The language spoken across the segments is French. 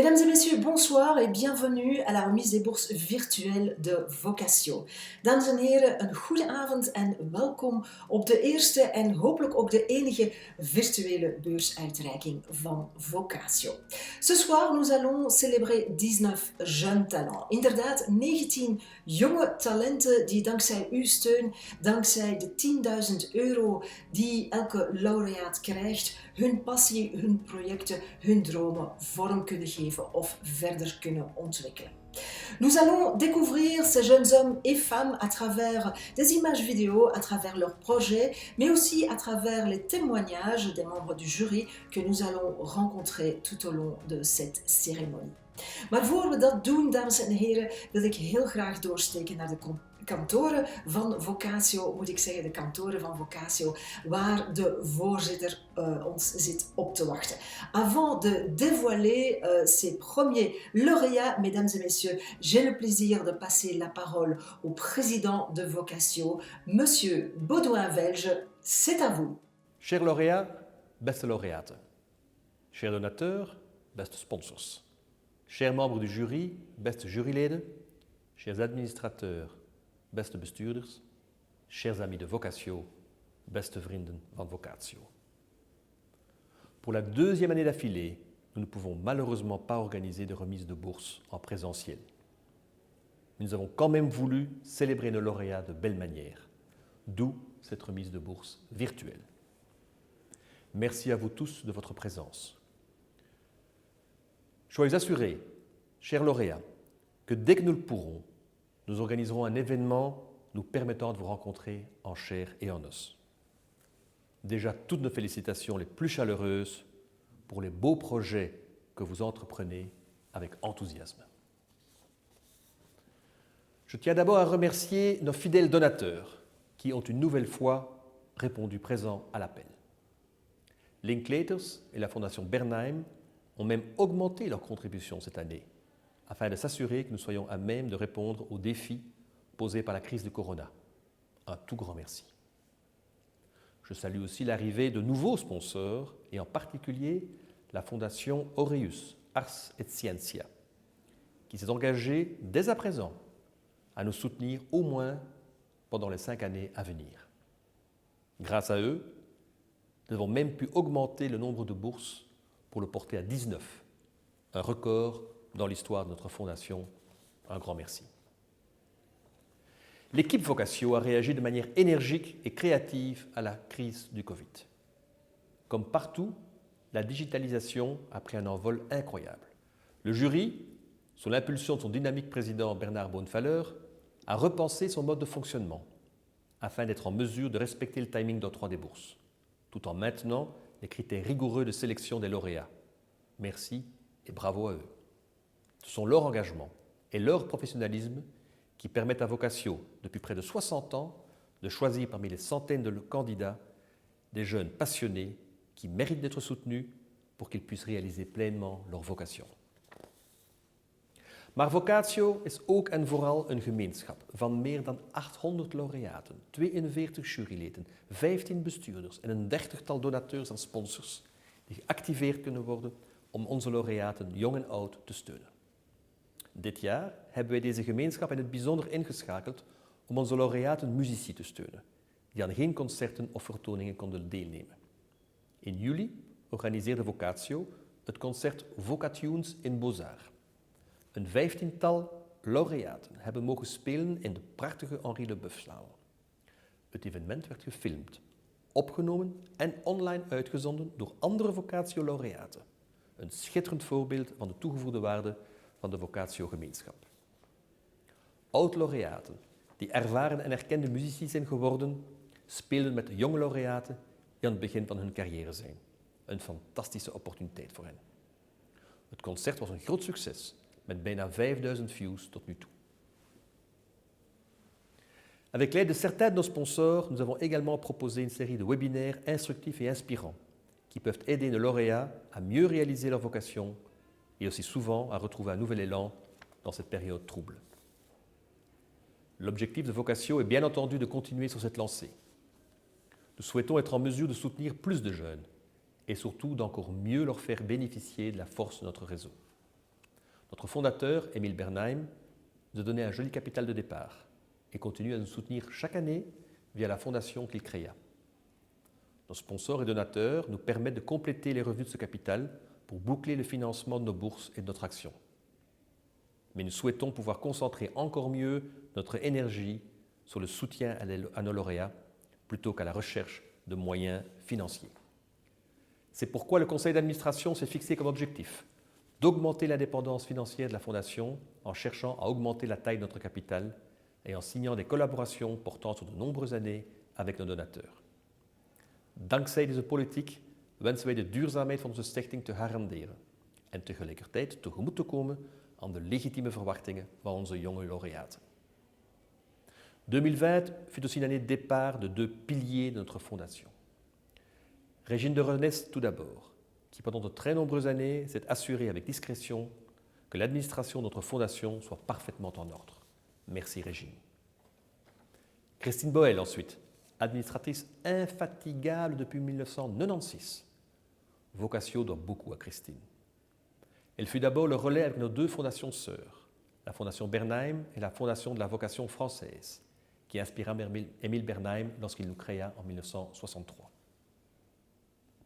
Mesdames et messieurs, bonsoir et bienvenue à la remise des bourses virtuelles de Vocatio. Dames en heren, een goede avond en welkom op de eerste en hopelijk ook de enige virtuele beursuitreiking van Vocatio. Ce soir, nous allons célébrer 19 jeunes talents. Inderdaad, 19 jonge talenten die dankzij uw steun, dankzij de 10.000 euro die elke laureaat krijgt, hun passie, hun projecten, hun dromen vorm kunnen geven of verder kunnen ontwikkelen. Nous allons découvrir ces jeunes hommes et femmes à travers des images vidéo, à travers leurs projets, mais aussi à travers les témoignages des membres du jury que nous allons rencontrer tout au long de cette cérémonie. Maar voor we dat doen, dames en heren, wil ik heel graag doorsteken naar de kantoren van Vocatio, moet ik zeggen, de kantoren van Vocatio, waar de voorzitter ons zit op te wachten. Avant de dévoiler ces premiers lauréats, mesdames et messieurs, j'ai le plaisir de passer la parole au président de Vocatio, monsieur Baudouin-Welge. C'est à vous. Chers lauréats, beste laureaten. Chers donateurs, beste sponsors. Chers membres du jury, beste juryleden. Chers administrateurs, beste bestuurders. Chers amis de Vocatio, beste vrienden van Vocatio. Pour la deuxième année d'affilée, nous ne pouvons malheureusement pas organiser de remise de bourse en présentiel. Mais nous avons quand même voulu célébrer nos lauréats de belle manière, d'où cette remise de bourse virtuelle. Merci à vous tous de votre présence. Soyez assurés, chers lauréats, que dès que nous le pourrons, nous organiserons un événement nous permettant de vous rencontrer en chair et en os. Déjà, toutes nos félicitations les plus chaleureuses pour les beaux projets que vous entreprenez avec enthousiasme. Je tiens d'abord à remercier nos fidèles donateurs qui ont une nouvelle fois répondu présent à l'appel. Linklaters et la Fondation Bernheim ont même augmenté leur contribution cette année afin de s'assurer que nous soyons à même de répondre aux défis posés par la crise du corona. Un tout grand merci. Je salue aussi l'arrivée de nouveaux sponsors et en particulier la Fondation Aureus, Ars et Scientia, qui s'est engagée dès à présent à nous soutenir au moins pendant les 5 années à venir. Grâce à eux, nous avons même pu augmenter le nombre de bourses pour le porter à 19, un record dans l'histoire de notre fondation. Un grand merci. L'équipe Vocatio a réagi de manière énergique et créative à la crise du Covid. Comme partout, la digitalisation a pris un envol incroyable. Le jury, sous l'impulsion de son dynamique président Bernard Bonnefaller, a repensé son mode de fonctionnement afin d'être en mesure de respecter le timing d'octroi des bourses, tout en maintenant les critères rigoureux de sélection des lauréats. Merci et bravo à eux. Ce sont leur engagement et leur professionnalisme qui permettent à Vocatio, depuis près de 60 ans, de choisir parmi les centaines de candidats des jeunes passionnés qui méritent d'être soutenus pour qu'ils puissent réaliser pleinement leur vocation. Maar Vocatio is ook en vooral een gemeenschap van meer dan 800 laureaten, 42 juryleden, 15 bestuurders en een 30-tal donateurs en sponsors die geactiveerd kunnen worden om onze laureaten jong en oud te steunen. Dit jaar hebben wij deze gemeenschap in het bijzonder ingeschakeld om onze laureaten muzici te steunen, die aan geen concerten of vertoningen konden deelnemen. In juli organiseerde Vocatio het concert Vocatunes in Beaux-Arts. Een 15-tal laureaten hebben mogen spelen in de prachtige Henri Leboeufzaal. Het evenement werd gefilmd, opgenomen en online uitgezonden door andere Vocatio-laureaten. Een schitterend voorbeeld van de toegevoegde waarde van de Vocatio-gemeenschap. Oud-laureaten, die ervaren en erkende muzici zijn geworden, spelen met de jonge laureaten die aan het begin van hun carrière zijn. Een fantastische opportuniteit voor hen. Het concert was een groot succes, met bijna 5000 views tot nu toe. Avec l'aide de certains de nos sponsors, nous avons également proposé une série de webinaires instructifs et inspirants qui peuvent aider nos lauréats à mieux réaliser leur vocation et aussi souvent à retrouver un nouvel élan dans cette période trouble. L'objectif de Vocatio est bien entendu de continuer sur cette lancée. Nous souhaitons être en mesure de soutenir plus de jeunes et surtout d'encore mieux leur faire bénéficier de la force de notre réseau. Notre fondateur, Émile Bernheim, nous a donné un joli capital de départ et continue à nous soutenir chaque année via la fondation qu'il créa. Nos sponsors et donateurs nous permettent de compléter les revenus de ce capital pour boucler le financement de nos bourses et de notre action. Mais nous souhaitons pouvoir concentrer encore mieux notre énergie sur le soutien à nos lauréats plutôt qu'à la recherche de moyens financiers. C'est pourquoi le conseil d'administration s'est fixé comme objectif d'augmenter l'indépendance financière de la Fondation en cherchant à augmenter la taille de notre capital et en signant des collaborations portant sur de nombreuses années avec nos donateurs. Dankzij deze politiek wensen wij de duurzaamheid van onze stichting te garanderen en tegelijkertijd tegemoet te komen aan de legitieme verwachtingen van onze jonge lauréaten. 2020 fut aussi une année de départ de deux piliers de notre fondation. Régine de Renesse tout d'abord, qui pendant de très nombreuses années s'est assurée avec discrétion que l'administration de notre fondation soit parfaitement en ordre. Merci Régine. Christine Boel ensuite, administratrice infatigable depuis 1996. Vocatio doit beaucoup à Christine. Elle fut d'abord le relais avec nos deux fondations sœurs, la Fondation Bernheim et la Fondation de la Vocation française, qui inspira Émile Bernheim lorsqu'il nous créa en 1963.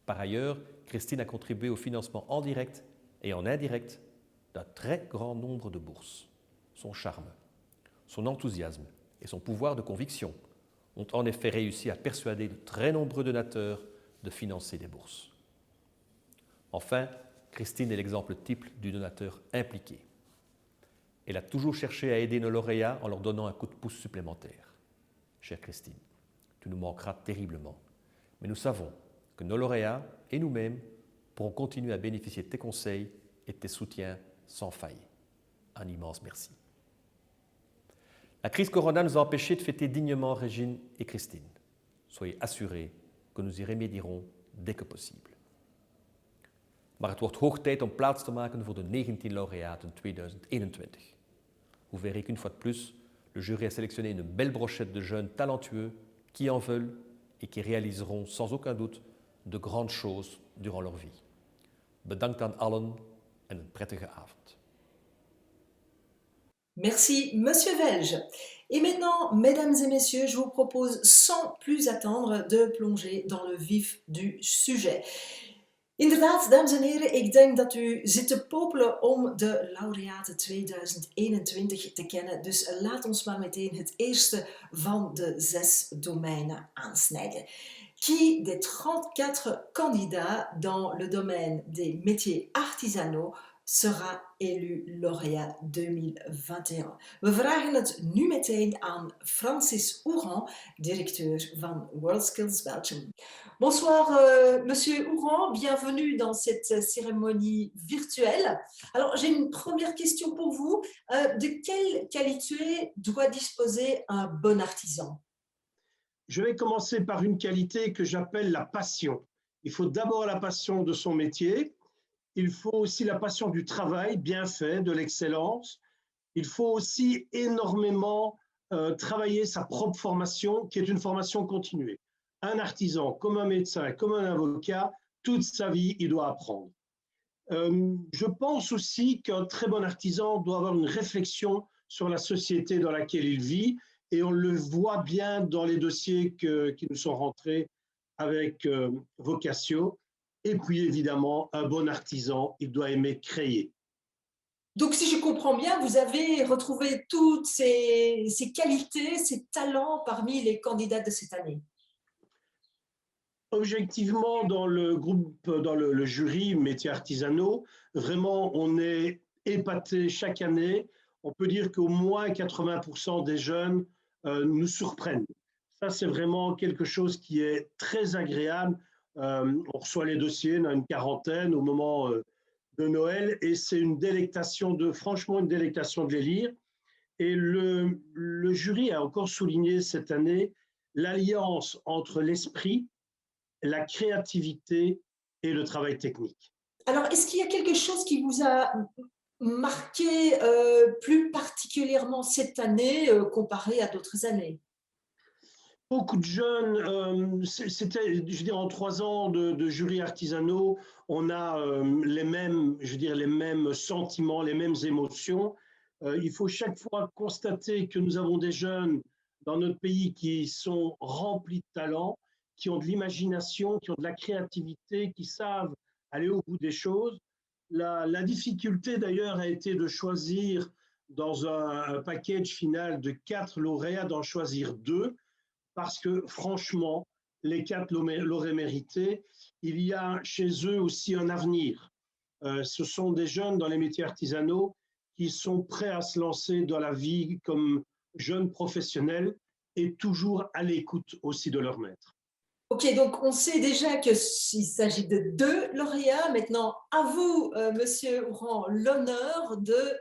Par ailleurs, Christine a contribué au financement en direct et en indirect d'un très grand nombre de bourses. Son charme, son enthousiasme et son pouvoir de conviction ont en effet réussi à persuader de très nombreux donateurs de financer des bourses. Enfin, Christine est l'exemple type du donateur impliqué. Elle a toujours cherché à aider nos lauréats en leur donnant un coup de pouce supplémentaire. Chère Christine, tu nous manqueras terriblement, mais nous savons que nos lauréats et nous-mêmes pourront continuer à bénéficier de tes conseils et de tes soutiens sans faille. Un immense merci. La crise Corona nous a empêchés de fêter dignement Régine et Christine. Soyez assurés que nous y remédierons dès que possible. Maar het wordt hoog tijd om plaats te maken voor de 19 lauréaten 2021. Vous verrez qu'une fois de plus, le jury a sélectionné une belle brochette de jeunes talentueux qui en veulent et qui réaliseront sans aucun doute de grandes choses durant leur vie. Bedankt aan allen en een prettige avond. Merci, Monsieur Welge. Et maintenant, mesdames et messieurs, je vous propose sans plus attendre de plonger dans le vif du sujet. Inderdaad, dames en heren, ik denk dat u zit te popelen om de laureaten 2021 te kennen. Dus laat ons maar meteen het eerste van de 6 domeinen aansnijden. Qui des 34 candidats dans le domaine des métiers artisanaux sera élu lauréat 2021? We vragen het nu meteen aan Francis Ourand, directeur van WorldSkills Belgium. Bonsoir, Monsieur Ourand, bienvenue dans cette cérémonie virtuelle. Alors, j'ai une première question pour vous. De quelle qualité doit disposer un bon artisan? Je vais commencer par une qualité que j'appelle la passion. Il faut d'abord la passion de son métier. Il faut aussi la passion du travail bien fait, de l'excellence. Il faut aussi énormément travailler sa propre formation, qui est une formation continuée. Un artisan, comme un médecin, comme un avocat, toute sa vie, il doit apprendre. Je pense aussi qu'un très bon artisan doit avoir une réflexion sur la société dans laquelle il vit, et on le voit bien dans les dossiers qui nous sont rentrés avec Vocatio. Et puis évidemment, un bon artisan, il doit aimer créer. Donc, si je comprends bien, vous avez retrouvé toutes ces qualités, ces talents parmi les candidats de cette année. Objectivement, dans le groupe, dans le jury métiers artisanaux, vraiment, on est épaté chaque année. On peut dire qu'au moins 80% des jeunes nous surprennent. Ça, c'est vraiment quelque chose qui est très agréable. On reçoit les dossiers, on a une quarantaine au moment de Noël, et c'est une délectation franchement une délectation de les lire. Et le jury a encore souligné cette année l'alliance entre l'esprit, la créativité et le travail technique. Alors, est-ce qu'il y a quelque chose qui vous a marqué plus particulièrement cette année comparé à d'autres années? beaucoup de jeunes, c'était, je veux dire, en 3 ans de jury artisanaux, on a les mêmes, je veux dire, les mêmes sentiments, les mêmes émotions. Il faut chaque fois constater que nous avons des jeunes dans notre pays qui sont remplis de talent, qui ont de l'imagination, qui ont de la créativité, qui savent aller au bout des choses. La difficulté d'ailleurs a été de choisir dans un package final de 4 lauréats, d'en choisir 2 parce que franchement, les 4 l'auraient mérité. Il y a chez eux aussi un avenir. Ce sont des jeunes dans les métiers artisanaux qui sont prêts à se lancer dans la vie comme jeunes professionnels et toujours à l'écoute aussi de leur maître. Ok, donc on sait déjà qu'il s'agit de 2 lauréats. Maintenant, à vous, Monsieur Ouran, l'honneur de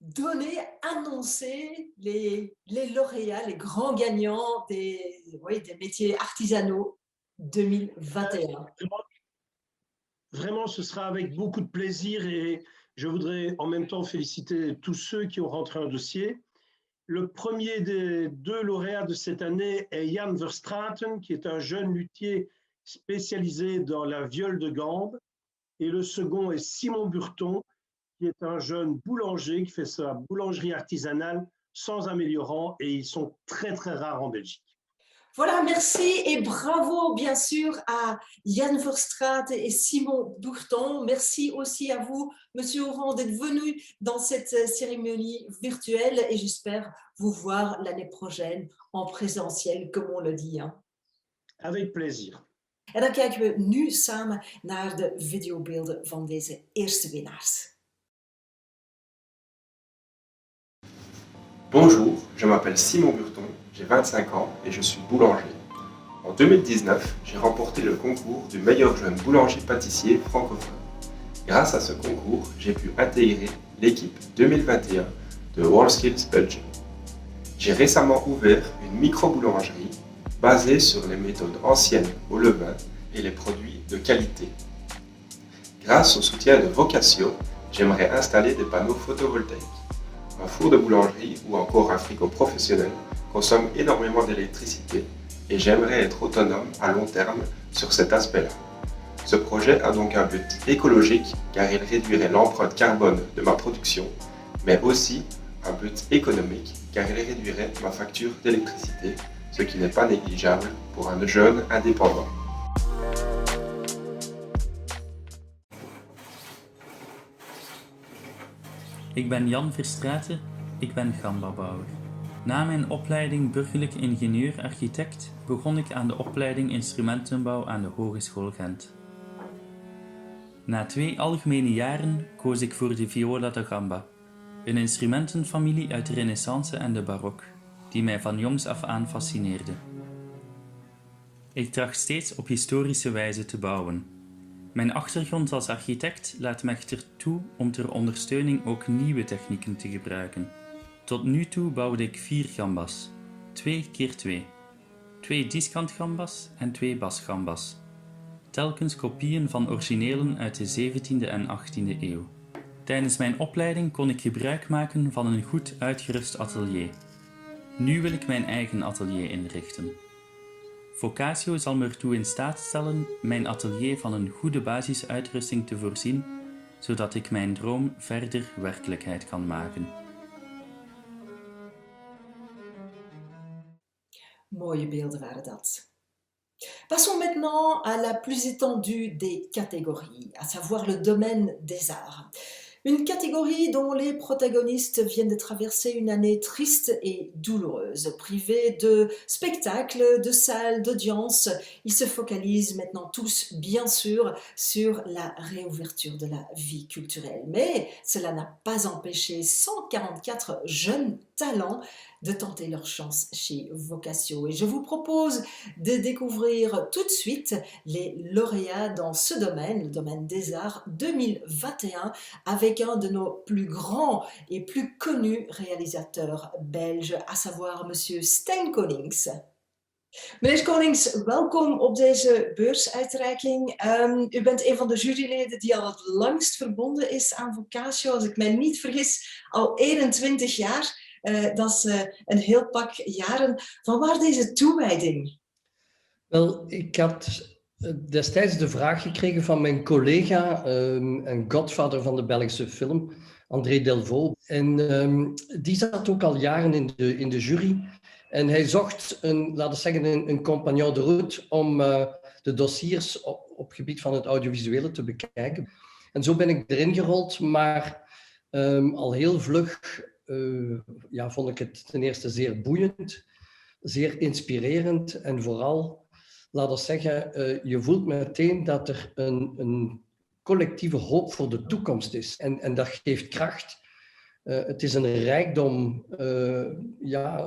donner, annoncer les lauréats, les grands gagnants des métiers artisanaux 2021. Vraiment, ce sera avec beaucoup de plaisir et je voudrais en même temps féliciter tous ceux qui ont rentré un dossier. Le premier des 2 lauréats de cette année est Jan Verstraeten, qui est un jeune luthier spécialisé dans la viole de gambe. Et le second est Simon Burton, qui est un jeune boulanger qui fait sa boulangerie artisanale sans améliorant et ils sont très très rares en Belgique. Voilà, merci et bravo bien sûr à Jan Verstraeten et Simon Bourton. Merci aussi à vous, Monsieur Ouran, d'être venu dans cette cérémonie virtuelle et j'espère vous voir l'année prochaine en présentiel, comme on le dit. Hein. Avec plaisir. En dan kijken we nu samen naar de videobeelden van deze eerste winnaars. Bonjour, je m'appelle Simon Burton, j'ai 25 ans et je suis boulanger. En 2019, j'ai remporté le concours du meilleur jeune boulanger-pâtissier francophone. Grâce à ce concours, j'ai pu intégrer l'équipe 2021 de WorldSkills Belgium. J'ai récemment ouvert une micro-boulangerie basée sur les méthodes anciennes au levain et les produits de qualité. Grâce au soutien de Vocatio, j'aimerais installer des panneaux photovoltaïques. Un four de boulangerie ou encore un frigo professionnel consomment énormément d'électricité et j'aimerais être autonome à long terme sur cet aspect-là. Ce projet a donc un but écologique car il réduirait l'empreinte carbone de ma production, mais aussi un but économique car il réduirait ma facture d'électricité, ce qui n'est pas négligeable pour un jeune indépendant. Ik ben Jan Verstraeten, ik ben gambabouwer. Na mijn opleiding burgerlijk ingenieur-architect begon ik aan de opleiding instrumentenbouw aan de Hogeschool Gent. Na 2 algemene jaren koos ik voor de viola da gamba, een instrumentenfamilie uit de Renaissance en de Barok, die mij van jongs af aan fascineerde. Ik tracht steeds op historische wijze te bouwen. Mijn achtergrond als architect laat me echter toe om ter ondersteuning ook nieuwe technieken te gebruiken. Tot nu toe bouwde ik 4 gambas, 2 keer 2, 2 diskant gambas en 2 basgambas. Telkens kopieën van originelen uit de 17e en 18e eeuw. Tijdens mijn opleiding kon ik gebruik maken van een goed uitgerust atelier. Nu wil ik mijn eigen atelier inrichten. Vocatio zal me ertoe in staat stellen mijn atelier van een goede basisuitrusting te voorzien, zodat ik mijn droom verder werkelijkheid kan maken. Mooie beelden waren dat. Passons maintenant à la plus étendue des catégories, à savoir le domaine des arts. Une catégorie dont les protagonistes viennent de traverser une année triste et douloureuse. Privés de spectacles, de salles, d'audience, ils se focalisent maintenant tous, bien sûr, sur la réouverture de la vie culturelle. Mais cela n'a pas empêché 144 jeunes talents de tenter leur chance chez Vocatio. Et je vous propose de découvrir tout de suite les lauréats dans ce domaine, le domaine des arts 2021, avec un de nos plus grands et plus connus réalisateurs belges, à savoir Monsieur Stijn Konings. Meneer Konings, welkom op deze beursuitreiking. U bent een van de juryleden die al het langst verbonden is aan Vocatio, als ik mij niet vergis, al 21 jaar. Dat is een heel pak jaren. Vanwaar deze toewijding? Wel, ik had destijds de vraag gekregen van mijn collega, een godvader van de Belgische film, André Delvaux. En die zat ook al jaren in de jury. En hij zocht laten we zeggen, een compagnon de route om de dossiers op gebied van het audiovisuele te bekijken. En zo ben ik erin gerold, maar al heel vlug vond ik het ten eerste zeer boeiend, zeer inspirerend en vooral, laten we zeggen, je voelt meteen dat er een collectieve hoop voor de toekomst is. En dat geeft kracht. Het is een rijkdom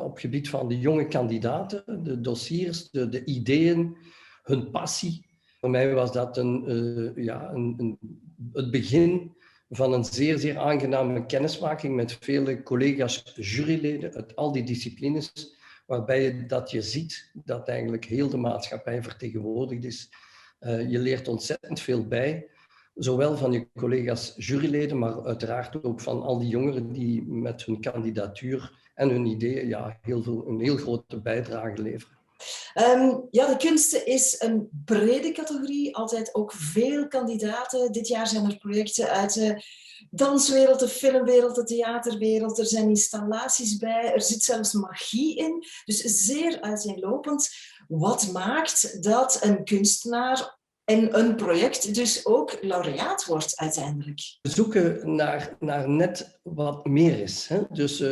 op gebied van de jonge kandidaten, de dossiers, de ideeën, hun passie. Voor mij was dat het begin van een zeer, zeer aangename kennismaking met vele collega's, juryleden uit al die disciplines, waarbij je ziet dat eigenlijk heel de maatschappij vertegenwoordigd is. Je leert ontzettend veel bij, zowel van je collega's juryleden, maar uiteraard ook van al die jongeren die met hun kandidatuur en hun ideeën een heel grote bijdrage leveren. De kunsten is een brede categorie, altijd ook veel kandidaten. Dit jaar zijn er projecten uit de danswereld, de filmwereld, de theaterwereld. Er zijn installaties bij, er zit zelfs magie in. Dus zeer uiteenlopend. Wat maakt dat een kunstenaar en een project dus ook laureaat wordt uiteindelijk? We zoeken naar net wat meer is. Hè? Dus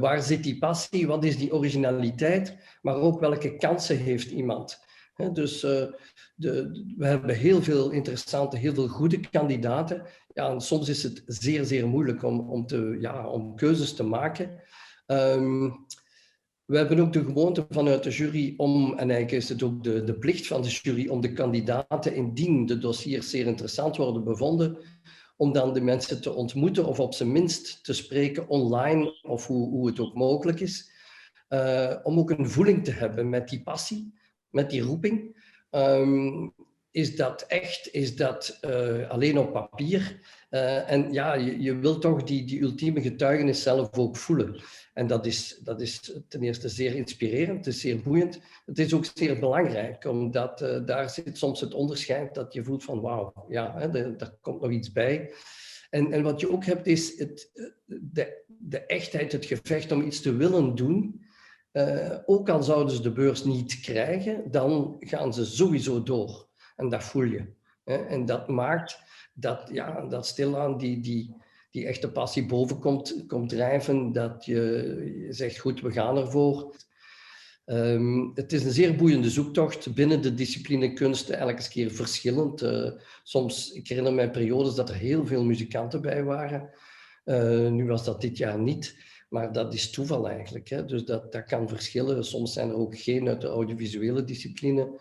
waar zit die passie, wat is die originaliteit, maar ook welke kansen heeft iemand. Dus we hebben heel veel interessante, heel veel goede kandidaten. Ja, en soms is het zeer, zeer moeilijk om keuzes te maken. We hebben ook de gewoonte vanuit de jury om, en eigenlijk is het ook de plicht van de jury om de kandidaten, indien de dossiers zeer interessant worden bevonden, om dan de mensen te ontmoeten of op zijn minst te spreken online of hoe het ook mogelijk is. Om ook een voeling te hebben met die passie, met die roeping. Is dat echt? Is dat alleen op papier? En ja, je wilt toch die ultieme getuigenis zelf ook voelen. En dat is ten eerste zeer inspirerend, het is zeer boeiend. Het is ook zeer belangrijk, omdat daar zit soms het onderscheid dat je voelt van wauw, daar komt nog iets bij. En wat je ook hebt is de echtheid, het gevecht om iets te willen doen. Ook al zouden ze de beurs niet krijgen, dan gaan ze sowieso door. En dat voel je. En dat maakt dat stilaan die echte passie boven komt drijven, dat je zegt, goed, we gaan ervoor. Het is een zeer boeiende zoektocht binnen de discipline kunsten, elke keer verschillend. Soms, ik herinner mij periodes dat er heel veel muzikanten bij waren. Nu was dat dit jaar niet, maar dat is toeval eigenlijk. Hè? Dus dat kan verschillen. Soms zijn er ook geen uit de audiovisuele discipline.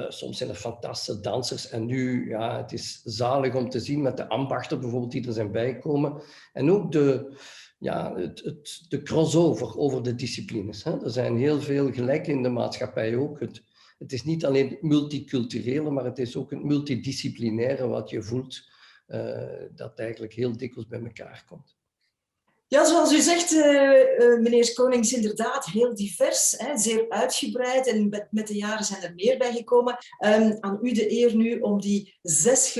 Soms zijn er fantastische dansers. En nu, het is zalig om te zien met de ambachten bijvoorbeeld die er zijn bijgekomen. En ook de crossover over de disciplines. Hè. Er zijn heel veel gelijk in de maatschappij ook. Het is niet alleen het multiculturele, maar het is ook het multidisciplinaire wat je voelt. Dat eigenlijk heel dikwijls bij elkaar komt. Ja, zoals u zegt, meneer Konings, inderdaad heel divers, zeer uitgebreid en met de jaren zijn er meer bijgekomen. Aan u de eer nu om die 6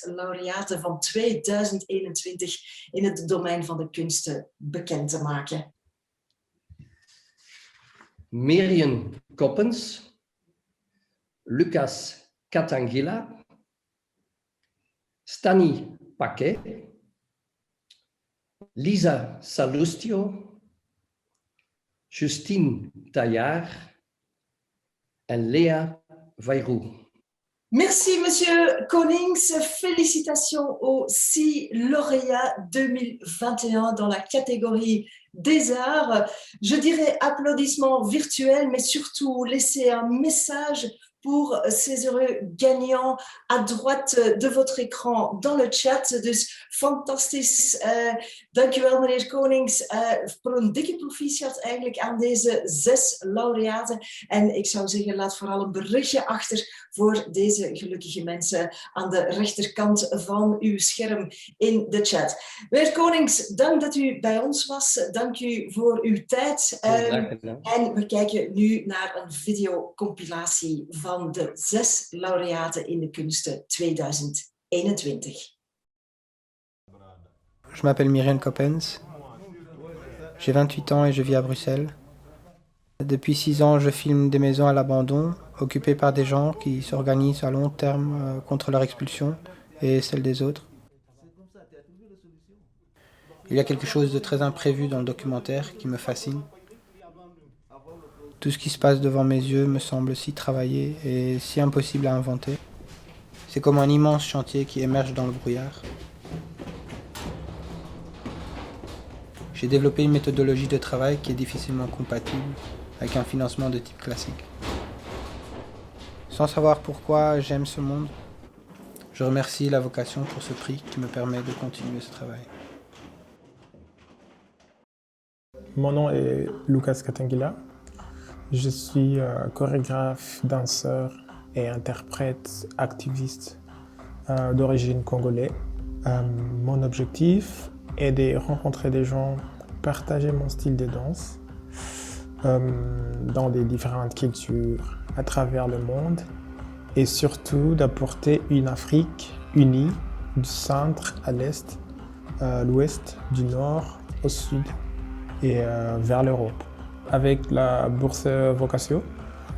laureaten van 2021 in het domein van de kunsten bekend te maken. Merian Coppens, Lucas Katangila, Stani Paquet, Lisa Salustio, Justine Taillard en Léa Vayrou. Merci, monsieur Konings. Félicitations aux 6 lauréats 2021 dans la catégorie des arts. Je dirais applaudissements virtuels, mais surtout laisser un message pour ces heureux gagnants à droite de votre écran dans le chat. Dus fantastisch. Dank u wel, meneer Konings, voor een dikke proficiat eigenlijk aan deze 6 laureaten. En ik zou zeggen, laat vooral een berichtje achter voor deze gelukkige mensen aan de rechterkant van uw scherm in de chat. Meneer Konings, dank dat u bij ons was. Dank u voor uw tijd. En we kijken nu naar een videocompilatie van de 6 laureaten in de kunsten 2021. Je m'appelle Myriam Coppens, j'ai 28 ans et je vis à Bruxelles. Depuis 6 ans, je filme des maisons à l'abandon, occupées par des gens qui s'organisent à long terme contre leur expulsion et celle des autres. Il y a quelque chose de très imprévu dans le documentaire qui me fascine. Tout ce qui se passe devant mes yeux me semble si travaillé et si impossible à inventer. C'est comme un immense chantier qui émerge dans le brouillard. J'ai développé une méthodologie de travail qui est difficilement compatible avec un financement de type classique. Sans savoir pourquoi j'aime ce monde, je remercie la vocation pour ce prix qui me permet de continuer ce travail. Mon nom est Lucas Katangila. Je suis chorégraphe, danseur et interprète activiste d'origine congolaise. Mon objectif est de rencontrer des gens, partager mon style de danse dans des différentes cultures à travers le monde et surtout d'apporter une Afrique unie du centre à l'est, l'ouest, du nord au sud et vers l'Europe. Avec la bourse Vocatio,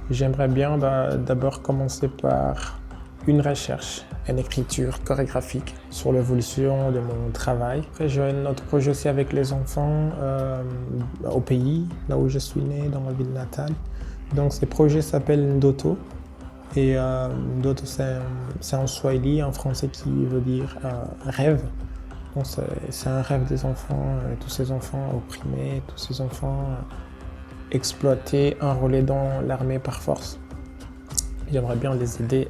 j'aimerais bien d'abord commencer par une recherche, une écriture chorégraphique sur l'évolution de mon travail. Après, j'ai un autre projet aussi avec les enfants au pays, là où je suis né, dans ma ville natale. Donc ce projet s'appelle Ndoto. Et Ndoto, c'est en swahili, en français, qui veut dire rêve. Donc c'est un rêve des enfants, tous ces enfants opprimés, tous ces enfants exploités, enrôlés dans l'armée par force. J'aimerais bien les aider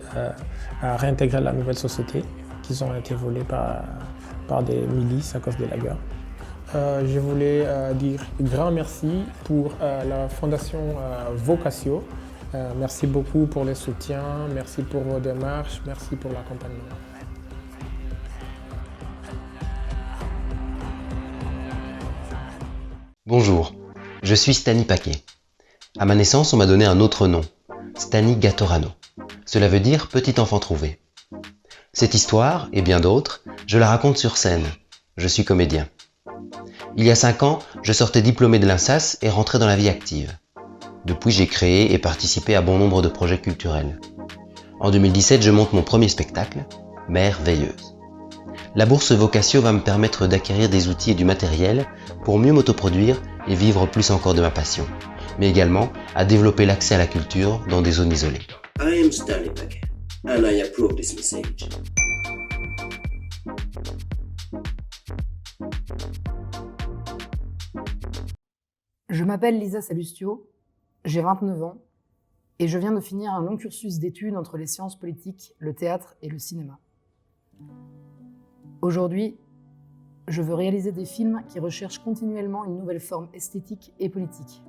à réintégrer la nouvelle société, qu'ils ont été volés par des milices à cause de la guerre. Je voulais dire grand merci pour la fondation Vocatio. Merci beaucoup pour le soutien, merci pour vos démarches, merci pour l'accompagnement. Bonjour, je suis Stani Paquet. À ma naissance, on m'a donné un autre nom, Stani Gattorano. Cela veut dire petit enfant trouvé. Cette histoire, et bien d'autres, je la raconte sur scène. Je suis comédien. Il y a 5 ans, je sortais diplômé de l'INSAS et rentrais dans la vie active. Depuis, j'ai créé et participé à bon nombre de projets culturels. En 2017, je monte mon premier spectacle, Mère veilleuse. La bourse Vocatio va me permettre d'acquérir des outils et du matériel pour mieux m'autoproduire et vivre plus encore de ma passion, mais également à développer l'accès à la culture dans des zones isolées. I am Stanley Paquet, and I approve this message. Je m'appelle Lisa Salustio, j'ai 29 ans et je viens de finir un long cursus d'études entre les sciences politiques, le théâtre et le cinéma. Aujourd'hui, je veux réaliser des films qui recherchent continuellement une nouvelle forme esthétique et politique.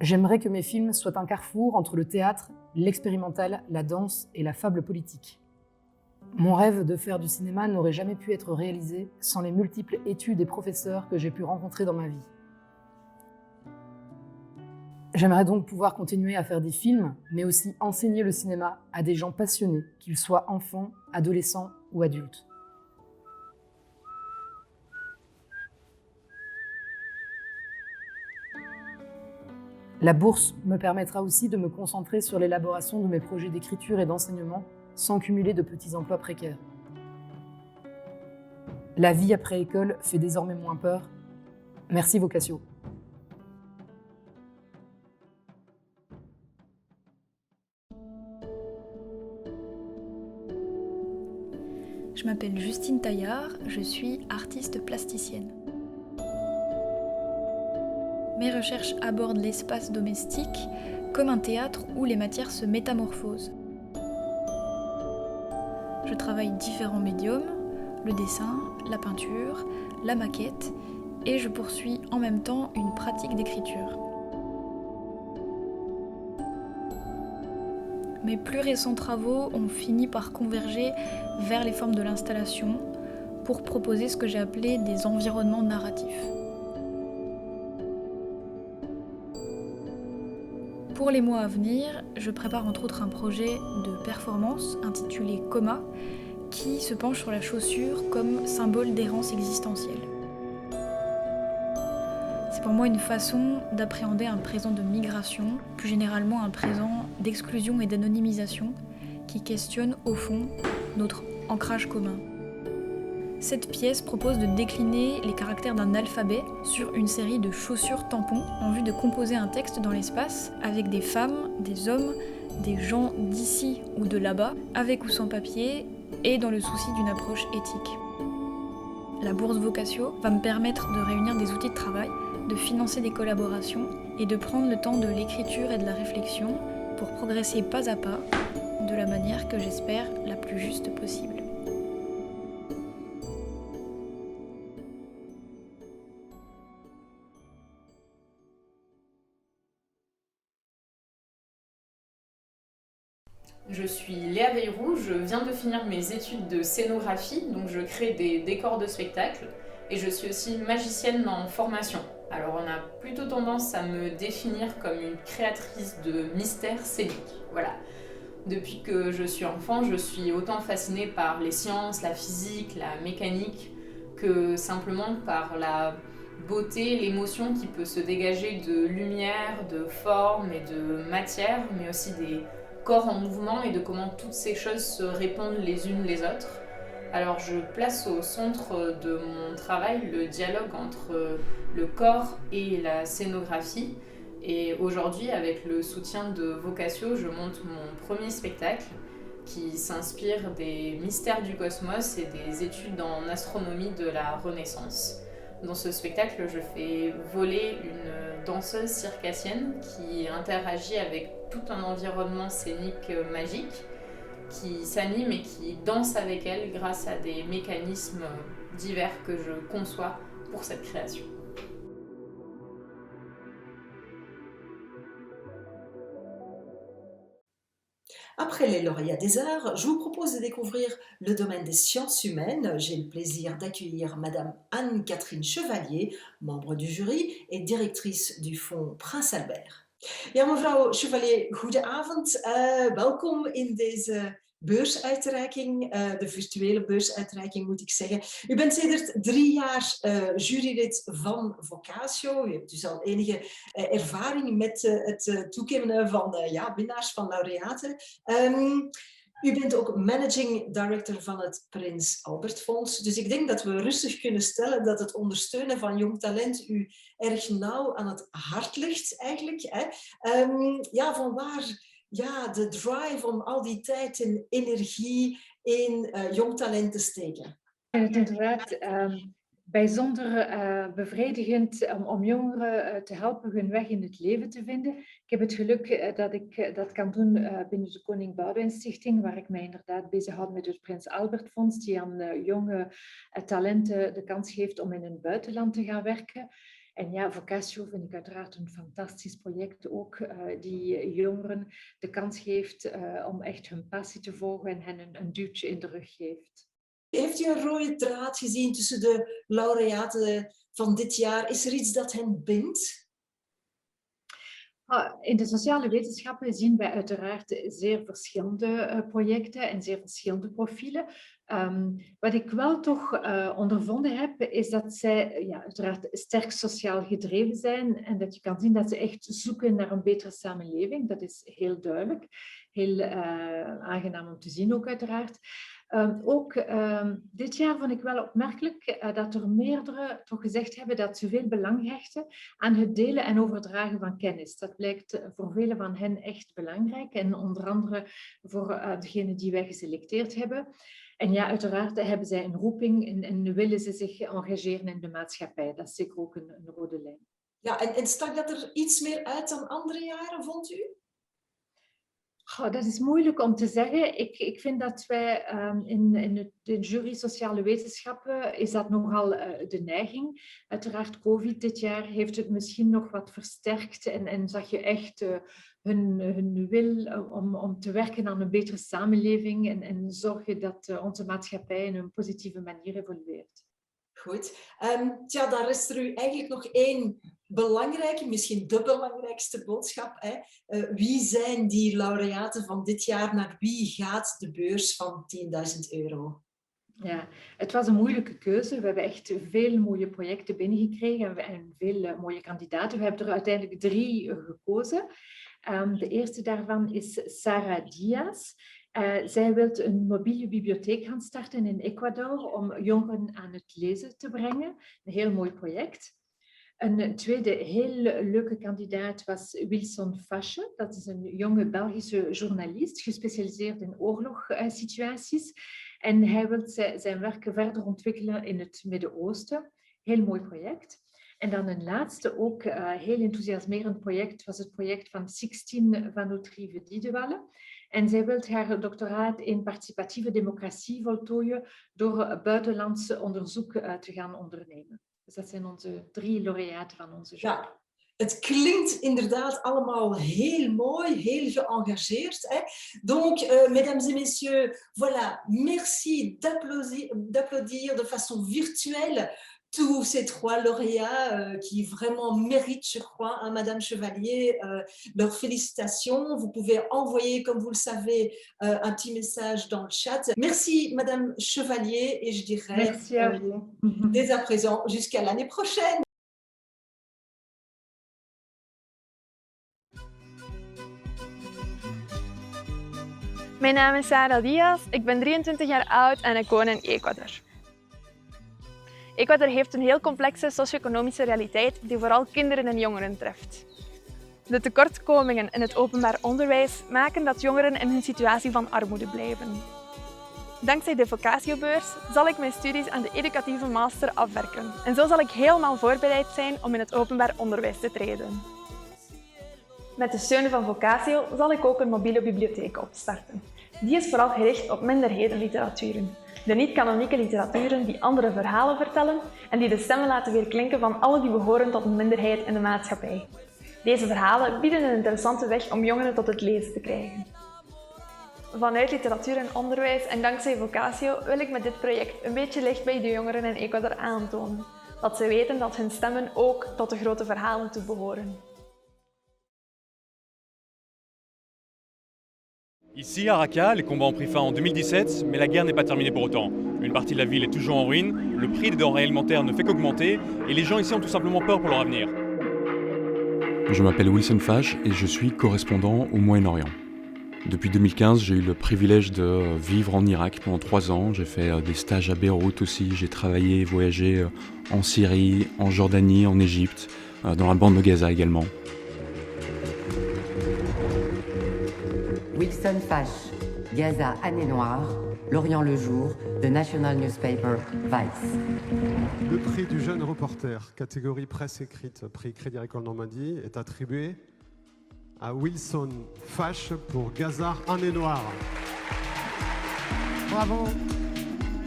J'aimerais que mes films soient un carrefour entre le théâtre, l'expérimental, la danse et la fable politique. Mon rêve de faire du cinéma n'aurait jamais pu être réalisé sans les multiples études et professeurs que j'ai pu rencontrer dans ma vie. J'aimerais donc pouvoir continuer à faire des films, mais aussi enseigner le cinéma à des gens passionnés, qu'ils soient enfants, adolescents ou adultes. La bourse me permettra aussi de me concentrer sur l'élaboration de mes projets d'écriture et d'enseignement sans cumuler de petits emplois précaires. La vie après école fait désormais moins peur. Merci Vocatio. Je m'appelle Justine Taillard, je suis artiste plasticienne. Mes recherches abordent l'espace domestique comme un théâtre où les matières se métamorphosent. Je travaille différents médiums, le dessin, la peinture, la maquette, et je poursuis en même temps une pratique d'écriture. Mes plus récents travaux ont fini par converger vers les formes de l'installation pour proposer ce que j'ai appelé des environnements narratifs. Pour les mois à venir, je prépare entre autres un projet de performance intitulé Coma, qui se penche sur la chaussure comme symbole d'errance existentielle. C'est pour moi une façon d'appréhender un présent de migration, plus généralement un présent d'exclusion et d'anonymisation, qui questionne au fond notre ancrage commun. Cette pièce propose de décliner les caractères d'un alphabet sur une série de chaussures tampons en vue de composer un texte dans l'espace avec des femmes, des hommes, des gens d'ici ou de là-bas, avec ou sans papier, et dans le souci d'une approche éthique. La bourse Vocatio va me permettre de réunir des outils de travail, de financer des collaborations et de prendre le temps de l'écriture et de la réflexion pour progresser pas à pas de la manière que j'espère la plus juste possible. Je suis Léa Veilleroux, je viens de finir mes études de scénographie, donc je crée des décors de spectacle et je suis aussi magicienne en formation. Alors on a plutôt tendance à me définir comme une créatrice de mystères scéniques. Voilà. Depuis que je suis enfant, je suis autant fascinée par les sciences, la physique, la mécanique, que simplement par la beauté, l'émotion qui peut se dégager de lumière, de forme et de matière, mais aussi des corps en mouvement et de comment toutes ces choses se répondent les unes les autres. Alors je place au centre de mon travail le dialogue entre le corps et la scénographie. Et aujourd'hui, avec le soutien de Vocatio, je monte mon premier spectacle qui s'inspire des mystères du cosmos et des études en astronomie de la Renaissance. Dans ce spectacle, je fais voler une danseuse circassienne qui interagit avec tout un environnement scénique magique, qui s'anime et qui danse avec elle grâce à des mécanismes divers que je conçois pour cette création. Après les lauréats des arts, je vous propose de découvrir le domaine des sciences humaines. J'ai le plaisir d'accueillir Madame Anne-Catherine Chevalier, membre du jury et directrice du Fonds Prince Albert. Ja, mevrouw Chevalier, goedenavond. Welkom in deze beursuitreiking, de virtuele beursuitreiking moet ik zeggen. U bent sedert 3 jaar jurylid van Vocatio. U hebt dus al enige ervaring met het toekennen van winnaars, van laureaten. U bent ook managing director van het Prins Albert Fonds. Dus ik denk dat we rustig kunnen stellen dat het ondersteunen van jong talent u erg nauw aan het hart ligt eigenlijk. Hè? Vanwaar de drive om al die tijd en energie in jong talent te steken? Het is inderdaad bijzonder bevredigend om jongeren te helpen hun weg in het leven te vinden. Ik heb het geluk dat ik dat kan doen binnen de Koning Boudewijn Stichting, waar ik mij inderdaad bezighoud met het Prins Albert Fonds, die aan jonge talenten de kans geeft om in het buitenland te gaan werken. En ja, Vocatio vind ik uiteraard een fantastisch project ook, die jongeren de kans geeft om echt hun passie te volgen en hen een duwtje in de rug geeft. Heeft u een rode draad gezien tussen de laureaten van dit jaar? Is er iets dat hen bindt? In de sociale wetenschappen zien wij uiteraard zeer verschillende projecten en zeer verschillende profielen. Wat ik wel toch ondervonden heb, is dat zij uiteraard sterk sociaal gedreven zijn en dat je kan zien dat ze echt zoeken naar een betere samenleving. Dat is heel duidelijk. Heel aangenaam om te zien ook uiteraard. Dit jaar vond ik wel opmerkelijk dat er meerdere toch gezegd hebben dat ze veel belang hechten aan het delen en overdragen van kennis. Dat blijkt voor velen van hen echt belangrijk en onder andere voor degenen die wij geselecteerd hebben. En ja, uiteraard hebben zij een roeping en willen ze zich engageren in de maatschappij. Dat is zeker ook een rode lijn. Ja, en stak dat er iets meer uit dan andere jaren, vond u? Goh, dat is moeilijk om te zeggen. Ik vind dat wij in de jury sociale wetenschappen is dat nogal de neiging. Uiteraard COVID dit jaar heeft het misschien nog wat versterkt en zag je echt hun wil om te werken aan een betere samenleving en zorgen dat onze maatschappij in een positieve manier evolueert. Goed. Dan rest er u eigenlijk nog één belangrijke, misschien de belangrijkste boodschap. Hè? Wie zijn die laureaten van dit jaar? Naar wie gaat de beurs van €10.000? Ja, het was een moeilijke keuze. We hebben echt veel mooie projecten binnengekregen en veel mooie kandidaten. We hebben er uiteindelijk 3 gekozen. De eerste daarvan is Sarah Diaz. Zij wil een mobiele bibliotheek gaan starten in Ecuador om jongeren aan het lezen te brengen. Een heel mooi project. Een tweede heel leuke kandidaat was Wilson Fasche. Dat is een jonge Belgische journalist, gespecialiseerd in oorlogssituaties. En hij wil zijn werk verder ontwikkelen in het Midden-Oosten. Heel mooi project. En dan een laatste, ook heel enthousiasmerend project, was het project van Sixtine Vanoutrieve-Diedewalle. En zij wil haar doctoraat in participatieve democratie voltooien door buitenlandse onderzoeken te gaan ondernemen. Dus dat zijn onze 3 laureaten van onze jury. Ja, het klinkt inderdaad allemaal heel mooi, heel geëngageerd. Hè? Donc, mesdames et messieurs, voilà, merci d'applaudir de façon virtuelle tous ces 3 lauréats qui vraiment méritent, je crois, hein, Madame Chevalier, leurs félicitations. Vous pouvez envoyer, comme vous le savez, un petit message dans le chat. Merci Madame Chevalier et je dirais merci à vous. Dès à présent jusqu'à l'année prochaine. Mijn naam is Sarah Diaz, ik ben 23 jaar oud en ik woon in Ecuador. Ecuador heeft een heel complexe socio-economische realiteit die vooral kinderen en jongeren treft. De tekortkomingen in het openbaar onderwijs maken dat jongeren in hun situatie van armoede blijven. Dankzij de Vocatiobeurs zal ik mijn studies aan de educatieve master afwerken en zo zal ik helemaal voorbereid zijn om in het openbaar onderwijs te treden. Met de steun van Vocatio zal ik ook een mobiele bibliotheek opstarten. Die is vooral gericht op minderhedenliteraturen. De niet-kanonieke literaturen die andere verhalen vertellen en die de stemmen laten weerklinken van allen die behoren tot een minderheid in de maatschappij. Deze verhalen bieden een interessante weg om jongeren tot het lezen te krijgen. Vanuit literatuur en onderwijs en dankzij Vocatio wil ik met dit project een beetje licht bij de jongeren in Ecuador aantonen. Dat ze weten dat hun stemmen ook tot de grote verhalen toe behoren. Ici, à Raqqa, les combats ont pris fin en 2017, mais la guerre n'est pas terminée pour autant. Une partie de la ville est toujours en ruine, le prix des denrées alimentaires ne fait qu'augmenter et les gens ici ont tout simplement peur pour leur avenir. Je m'appelle Wilson Fash et je suis correspondant au Moyen-Orient. Depuis 2015, j'ai eu le privilège de vivre en Irak pendant 3 ans. J'ai fait des stages à Beyrouth aussi, j'ai travaillé et voyagé en Syrie, en Jordanie, en Égypte, dans la bande de Gaza également. Wilson Fash, Gaza, Année Noire, L'Orient le Jour, The National Newspaper, Vice. Le prix du jeune reporter, catégorie presse écrite, prix Crédit Agricole Normandie, est attribué à Wilson Fash pour Gaza, Année Noire. Bravo!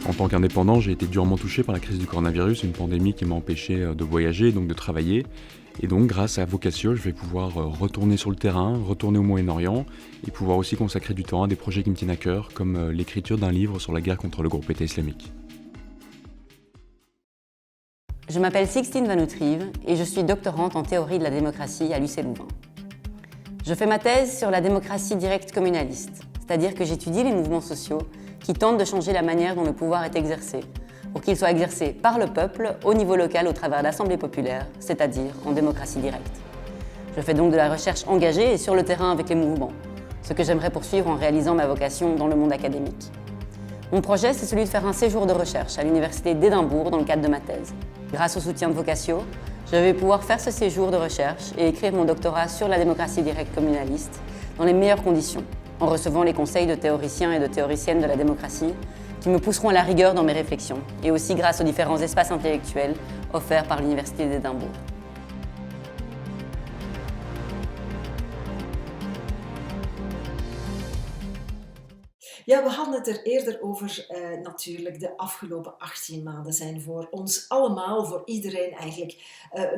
En tant qu'indépendant, j'ai été durement touché par la crise du coronavirus, une pandémie qui m'a empêché de voyager, donc de travailler. Et donc, grâce à Vocatio, je vais pouvoir retourner sur le terrain, retourner au Moyen-Orient et pouvoir aussi consacrer du temps à des projets qui me tiennent à cœur, comme l'écriture d'un livre sur la guerre contre le groupe État islamique. Je m'appelle Sixtine Vanoutrieve et je suis doctorante en théorie de la démocratie à l'UC Louvain. Je fais ma thèse sur la démocratie directe communaliste, c'est-à-dire que j'étudie les mouvements sociaux qui tentent de changer la manière dont le pouvoir est exercé, pour qu'il soit exercé par le peuple au niveau local au travers d'assemblées populaires, c'est-à-dire en démocratie directe. Je fais donc de la recherche engagée et sur le terrain avec les mouvements, ce que j'aimerais poursuivre en réalisant ma vocation dans le monde académique. Mon projet, c'est celui de faire un séjour de recherche à l'université d'Édimbourg dans le cadre de ma thèse. Grâce au soutien de Vocatio, je vais pouvoir faire ce séjour de recherche et écrire mon doctorat sur la démocratie directe communaliste dans les meilleures conditions, en recevant les conseils de théoriciens et de théoriciennes de la démocratie qui me pousseront à la rigueur dans mes réflexions, et aussi grâce aux différents espaces intellectuels offerts par l'Université d'Édimbourg. Ja, we hadden het er eerder over. Natuurlijk, de afgelopen 18 maanden zijn voor ons allemaal, voor iedereen eigenlijk,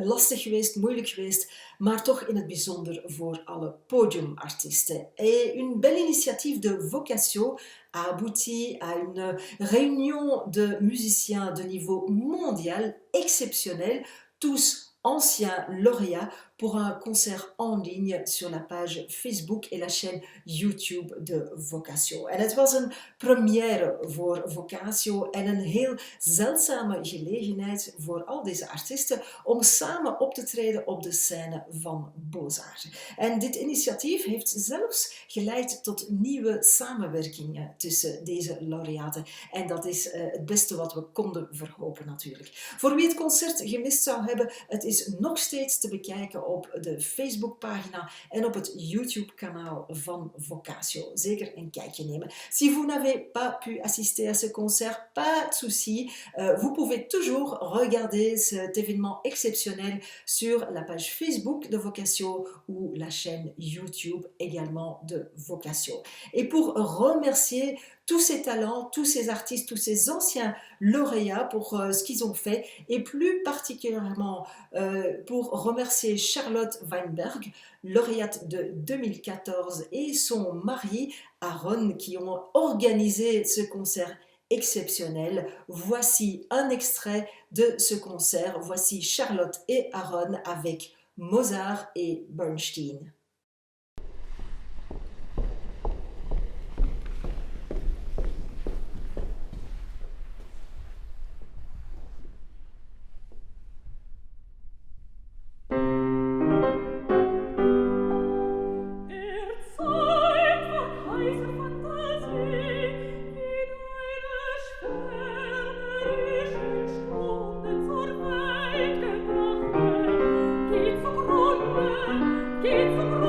lastig geweest, moeilijk geweest, maar toch in het bijzonder voor alle podiumartisten. Et une belle initiative de Vocatio a abouti à une réunion de musiciens de niveau mondial exceptionnel, tous anciens lauréats, pour un concert en ligne sur la page Facebook et la chaîne YouTube de Vocatio. En het was een première voor Vocatio en een heel zeldzame gelegenheid voor al deze artiesten om samen op te treden op de scène van Beaux-Arts. En dit initiatief heeft zelfs geleid tot nieuwe samenwerkingen tussen deze laureaten. En dat is het beste wat we konden verhopen natuurlijk. Voor wie het concert gemist zou hebben, het is nog steeds te bekijken op de Facebookpagina en op het YouTube-kanaal van Vocatio. Zeker een kijkje nemen. Si vous n'avez pas pu assister à ce concert, pas de souci. Vous pouvez toujours regarder cet événement exceptionnel sur la page Facebook de Vocatio ou la chaîne YouTube également de Vocatio. Et pour remercier tous ces talents, tous ces artistes, tous ces anciens lauréats pour ce qu'ils ont fait, et plus particulièrement pour remercier Charlotte Weinberg, lauréate de 2014, et son mari Aaron, qui ont organisé ce concert exceptionnel. Voici un extrait de ce concert. Voici Charlotte et Aaron avec Mozart et Bernstein. Geht zugrunde, geht zugrunde.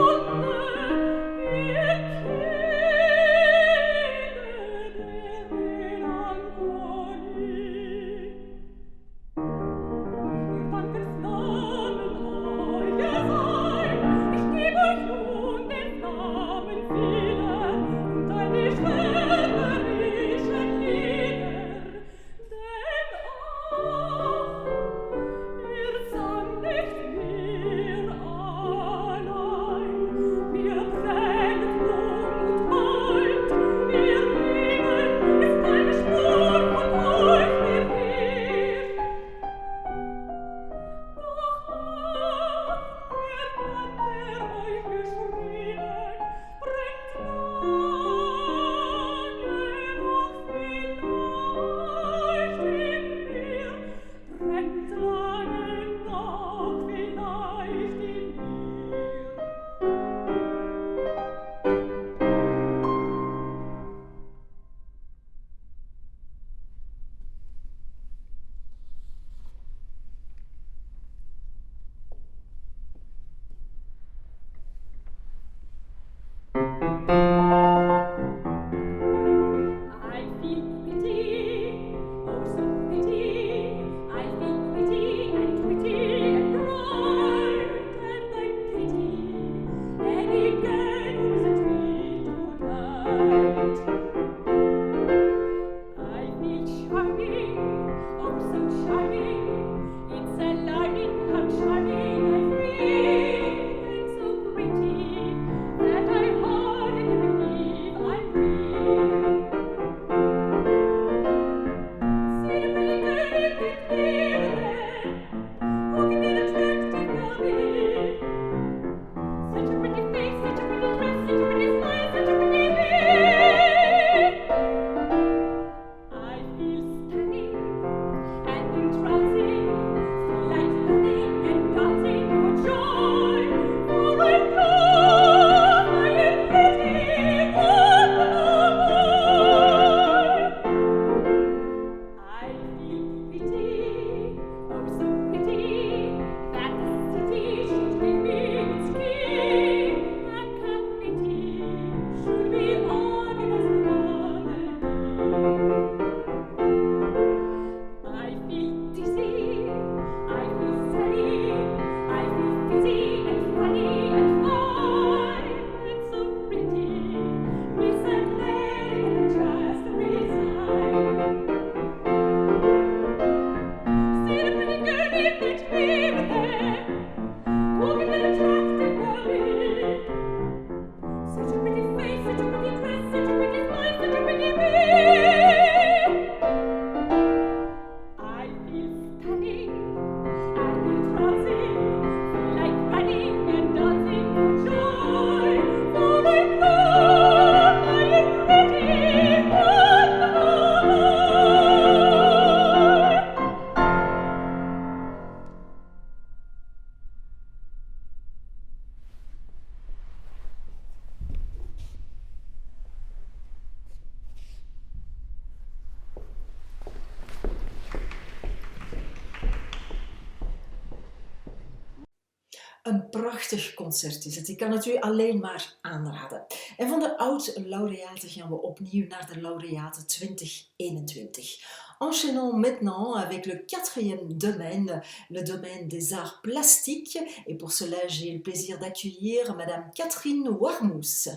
Een prachtig concert is het. Ik kan het u alleen maar aanraden. En van de oud-laureaten gaan we opnieuw naar de laureaten 2021. Enchaînons maintenant avec le quatrième domaine, le domaine des arts plastiques. Et pour cela, j'ai le plaisir d'accueillir Madame Catherine Warmous.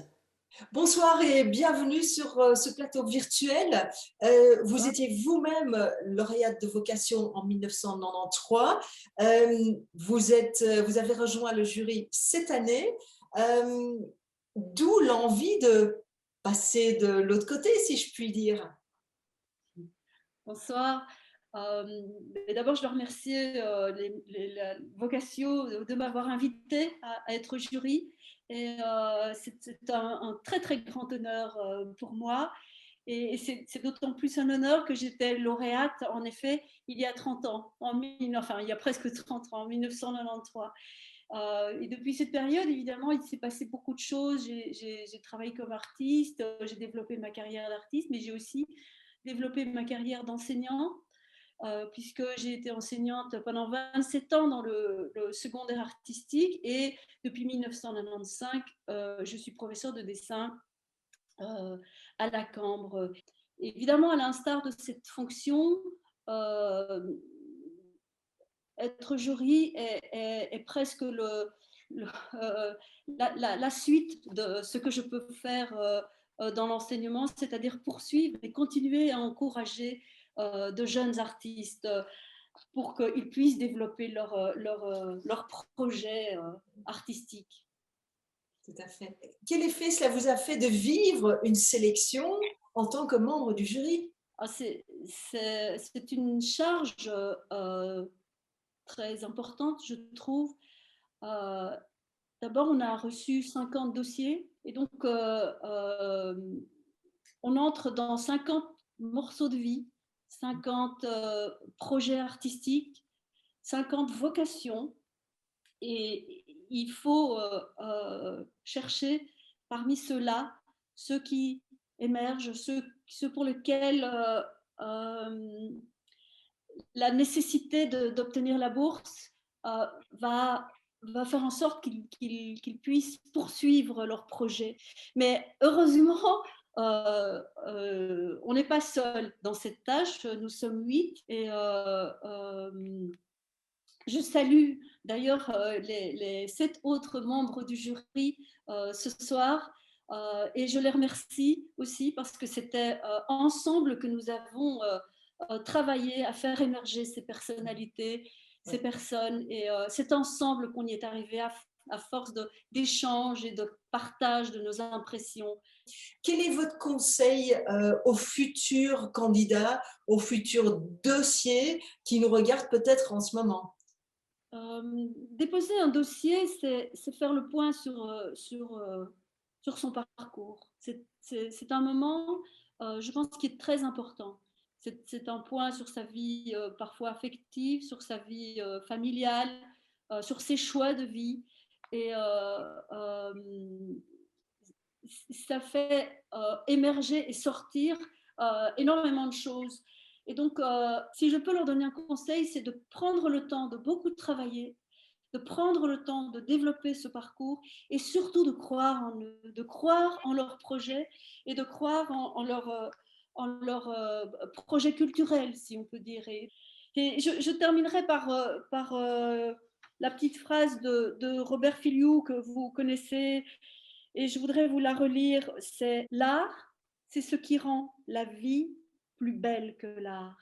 Bonsoir et bienvenue sur ce plateau virtuel. Vous étiez vous-même lauréate de vocation en 1993. Vous avez rejoint le jury cette année. D'où l'envie de passer de l'autre côté, si je puis dire. Bonsoir. D'abord, je dois remercier la Vocatio de m'avoir invitée à être jury. Et c'est un très très grand honneur pour moi. Et c'est d'autant plus un honneur que j'étais lauréate, en effet, il y a 30 ans, il y a presque 30 ans, en 1993. Et depuis cette période, évidemment, il s'est passé beaucoup de choses. J'ai travaillé comme artiste, j'ai développé ma carrière d'artiste, mais j'ai aussi développé ma carrière d'enseignant, puisque j'ai été enseignante pendant 27 ans dans le secondaire artistique et depuis 1995, je suis professeure de dessin à la Cambre. Évidemment, à l'instar de cette fonction, être jury est presque la suite de ce que je peux faire dans l'enseignement, c'est-à-dire poursuivre et continuer à encourager de jeunes artistes pour qu'ils puissent développer leur projet artistique. Tout à fait. Quel effet cela vous a fait de vivre une sélection en tant que membre du jury? C'est une charge très importante, je trouve. D'abord, on a reçu 50 dossiers et donc on entre dans 50 morceaux de vie, 50 projets artistiques, 50 vocations, et il faut chercher parmi ceux-là ceux qui émergent, ceux pour lesquels la nécessité d'obtenir la bourse va faire en sorte qu'ils puissent poursuivre leur projet. Mais heureusement, on n'est pas seul dans cette tâche, nous sommes 8 et je salue d'ailleurs les 7 autres membres du jury ce soir et je les remercie aussi parce que c'était ensemble que nous avons travaillé à faire émerger ces personnalités, ces personnes, et c'est ensemble qu'on y est arrivé à force d'échanges et de partage de nos impressions. Quel est votre conseil aux futurs candidats, aux futurs dossiers qui nous regardent peut-être en ce moment? Déposer un dossier, c'est faire le point sur son parcours. C'est un moment, je pense, qui est très important. C'est un point sur sa vie parfois affective, sur sa vie familiale, sur ses choix de vie. Et ça fait émerger et sortir énormément de choses. Et donc, si je peux leur donner un conseil, c'est de prendre le temps de beaucoup travailler, de prendre le temps de développer ce parcours et surtout de croire en eux, de croire en leur projet et de croire en leur projet culturel, si on peut dire. Et je terminerai par la petite phrase de Robert Filiou que vous connaissez et je voudrais vous la relire. C'est « L'art, c'est ce qui rend la vie plus belle que l'art ».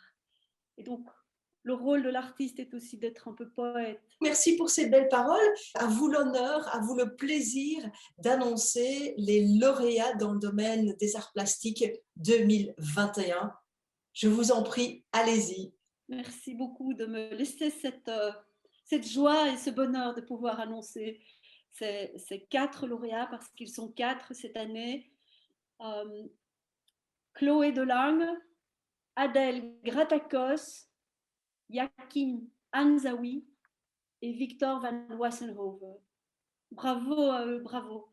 Et donc, le rôle de l'artiste est aussi d'être un peu poète. Merci pour ces belles paroles. À vous l'honneur, à vous le plaisir d'annoncer les lauréats dans le domaine des arts plastiques 2021. Je vous en prie, allez-y. Merci beaucoup de me laisser cette joie et ce bonheur de pouvoir annoncer ces 4 lauréats, parce qu'ils sont 4 cette année. Chloé Delange, Adèle Gratakos, Yakin Anzaoui et Victor Van Wassenhoven. Bravo à eux, bravo.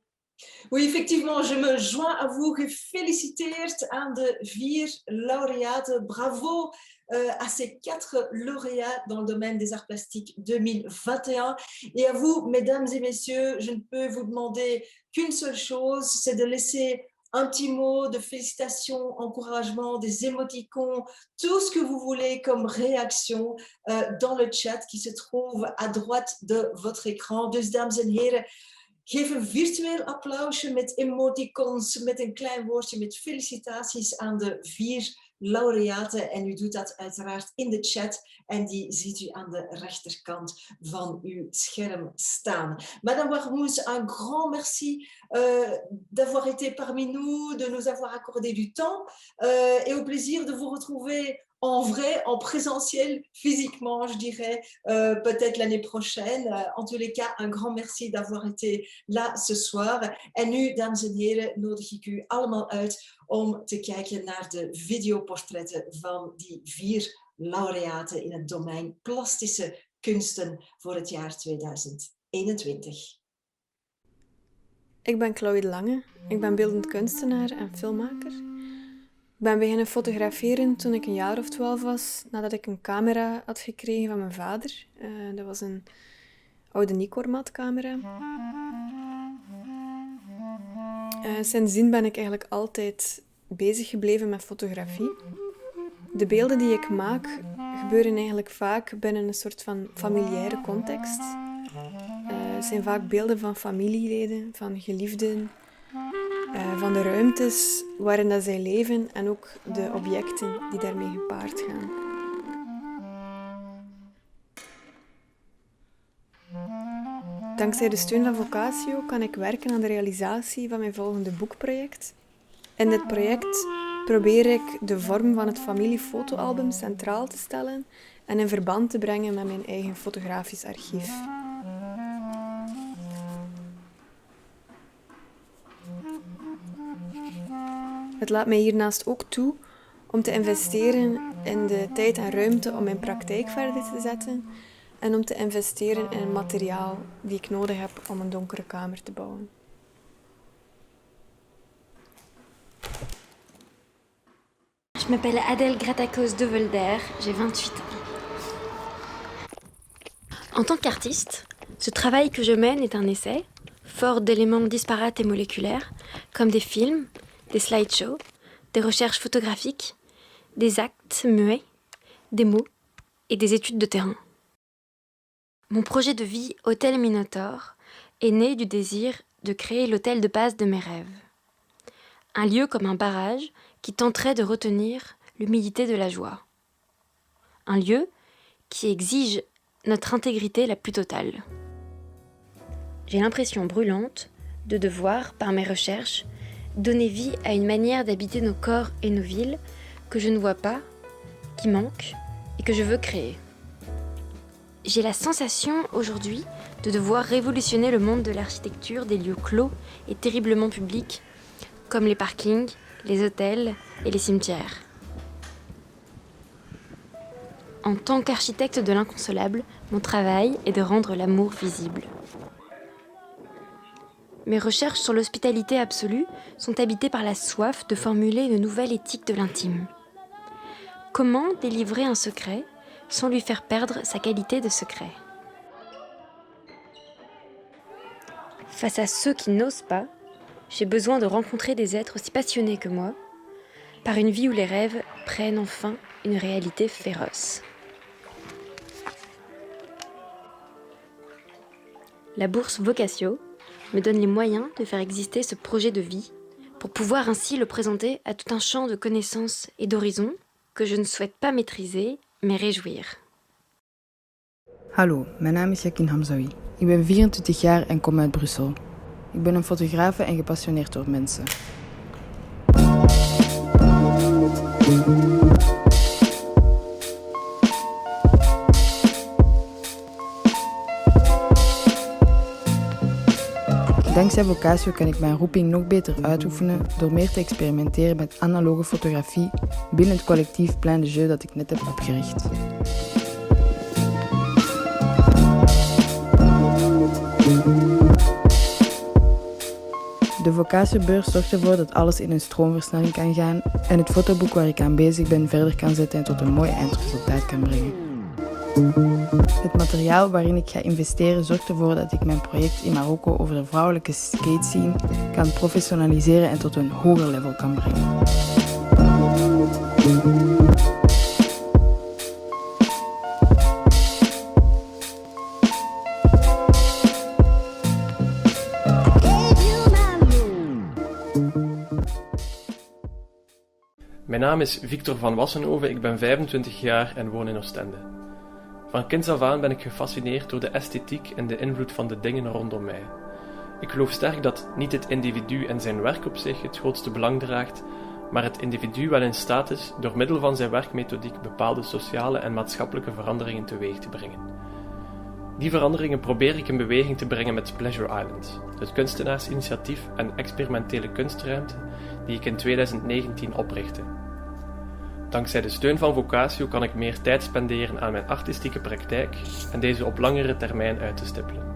Oui, effectivement, je me joins à vous. Gefeliciteerd aan de 4 laureaten. Bravo à ces 4 lauréats dans le domaine des arts plastiques 2021. Et à vous, mesdames et messieurs, je ne peux vous demander qu'une seule chose, c'est de laisser un petit mot de félicitations, encouragement, des émoticônes, tout ce que vous voulez comme réaction dans le chat qui se trouve à droite de votre écran. Dus dames en heren, geef een virtueel applausje met emoticons, met een klein woordje, met felicitaties aan de 4 laureaten. En u doet dat uiteraard in de chat en die ziet u aan de rechterkant van uw scherm staan. Madame Warmoes, un grand merci d'avoir été parmi nous, de nous avoir accordé du temps et au plaisir de vous retrouver en vrai, en présentiel, physiquement, je dirais, peut-être l'année prochaine. En tous les cas, un grand merci d'avoir été là ce soir. En nu, dames en heren, nodig ik u allemaal uit om te kijken naar de videoportretten van die 4 laureaten in het domein plastische kunsten voor het jaar 2021. Ik ben Chloe de Lange. Ik ben beeldend kunstenaar en filmmaker. Ik ben beginnen fotograferen toen ik een jaar of 12 was, nadat ik een camera had gekregen van mijn vader. Dat was een oude Nicormat camera. Sindsdien ben ik eigenlijk altijd bezig gebleven met fotografie. De beelden die ik maak gebeuren eigenlijk vaak binnen een soort van familiaire context. Het zijn vaak beelden van familieleden, van geliefden, van de ruimtes waarin dat zij leven en ook de objecten die daarmee gepaard gaan. Dankzij de steun van Vocatio kan ik werken aan de realisatie van mijn volgende boekproject. In dit project probeer ik de vorm van het familiefotoalbum centraal te stellen en in verband te brengen met mijn eigen fotografisch archief. Het laat mij hiernaast ook toe om te investeren in de tijd en ruimte om mijn praktijk verder te zetten en om te investeren in het materiaal die ik nodig heb om een donkere kamer te bouwen. Je m'appelle Adèle Gratakos de Volder, j'ai 28 ans. En tant qu'artiste, ce travail que je mène est un essai, fort d'éléments disparates et moléculaires, comme des films, des slideshows, des recherches photographiques, des actes muets, des mots et des études de terrain. Mon projet de vie Hôtel Minotaure est né du désir de créer l'hôtel de base de mes rêves. Un lieu comme un barrage qui tenterait de retenir l'humidité de la joie. Un lieu qui exige notre intégrité la plus totale. J'ai l'impression brûlante de devoir, par mes recherches, donner vie à une manière d'habiter nos corps et nos villes que je ne vois pas, qui manque et que je veux créer. J'ai la sensation aujourd'hui de devoir révolutionner le monde de l'architecture des lieux clos et terriblement publics, comme les parkings, les hôtels et les cimetières. En tant qu'architecte de l'inconsolable, mon travail est de rendre l'amour visible. Mes recherches sur l'hospitalité absolue sont habitées par la soif de formuler une nouvelle éthique de l'intime. Comment délivrer un secret sans lui faire perdre sa qualité de secret? Face à ceux qui n'osent pas, j'ai besoin de rencontrer des êtres aussi passionnés que moi, par une vie où les rêves prennent enfin une réalité féroce. La bourse Vocatio me donne les moyens de faire exister ce projet de vie pour pouvoir ainsi le présenter à tout un champ de connaissances et d'horizons que je ne souhaite pas maîtriser, mais réjouir. Hallo, mijn naam is Yakin Hamzawi. Ik ben 24 jaar en kom uit Brussel. Ik ben een fotografe en gepassioneerd door mensen. Dankzij Vocatio kan ik mijn roeping nog beter uitoefenen door meer te experimenteren met analoge fotografie binnen het collectief Plein de Jeu dat ik net heb opgericht. De Vocatiebeurs zorgt ervoor dat alles in een stroomversnelling kan gaan en het fotoboek waar ik aan bezig ben verder kan zetten en tot een mooi eindresultaat kan brengen. Het materiaal waarin ik ga investeren zorgt ervoor dat ik mijn project in Marokko over de vrouwelijke skatescene kan professionaliseren en tot een hoger level kan brengen. Mijn naam is Victor van Wassenhoven, ik ben 25 jaar en woon in Oostende. Van kinds af aan ben ik gefascineerd door de esthetiek en de invloed van de dingen rondom mij. Ik geloof sterk dat niet het individu en zijn werk op zich het grootste belang draagt, maar het individu wel in staat is door middel van zijn werkmethodiek bepaalde sociale en maatschappelijke veranderingen teweeg te brengen. Die veranderingen probeer ik in beweging te brengen met Pleasure Island, het kunstenaarsinitiatief en experimentele kunstruimte die ik in 2019 oprichtte. Dankzij de steun van Vocatio kan ik meer tijd spenderen aan mijn artistieke praktijk en deze op langere termijn uit te stippelen.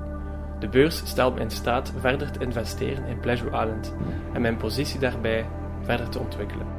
De beurs stelt me in staat verder te investeren in Pleasure Island en mijn positie daarbij verder te ontwikkelen.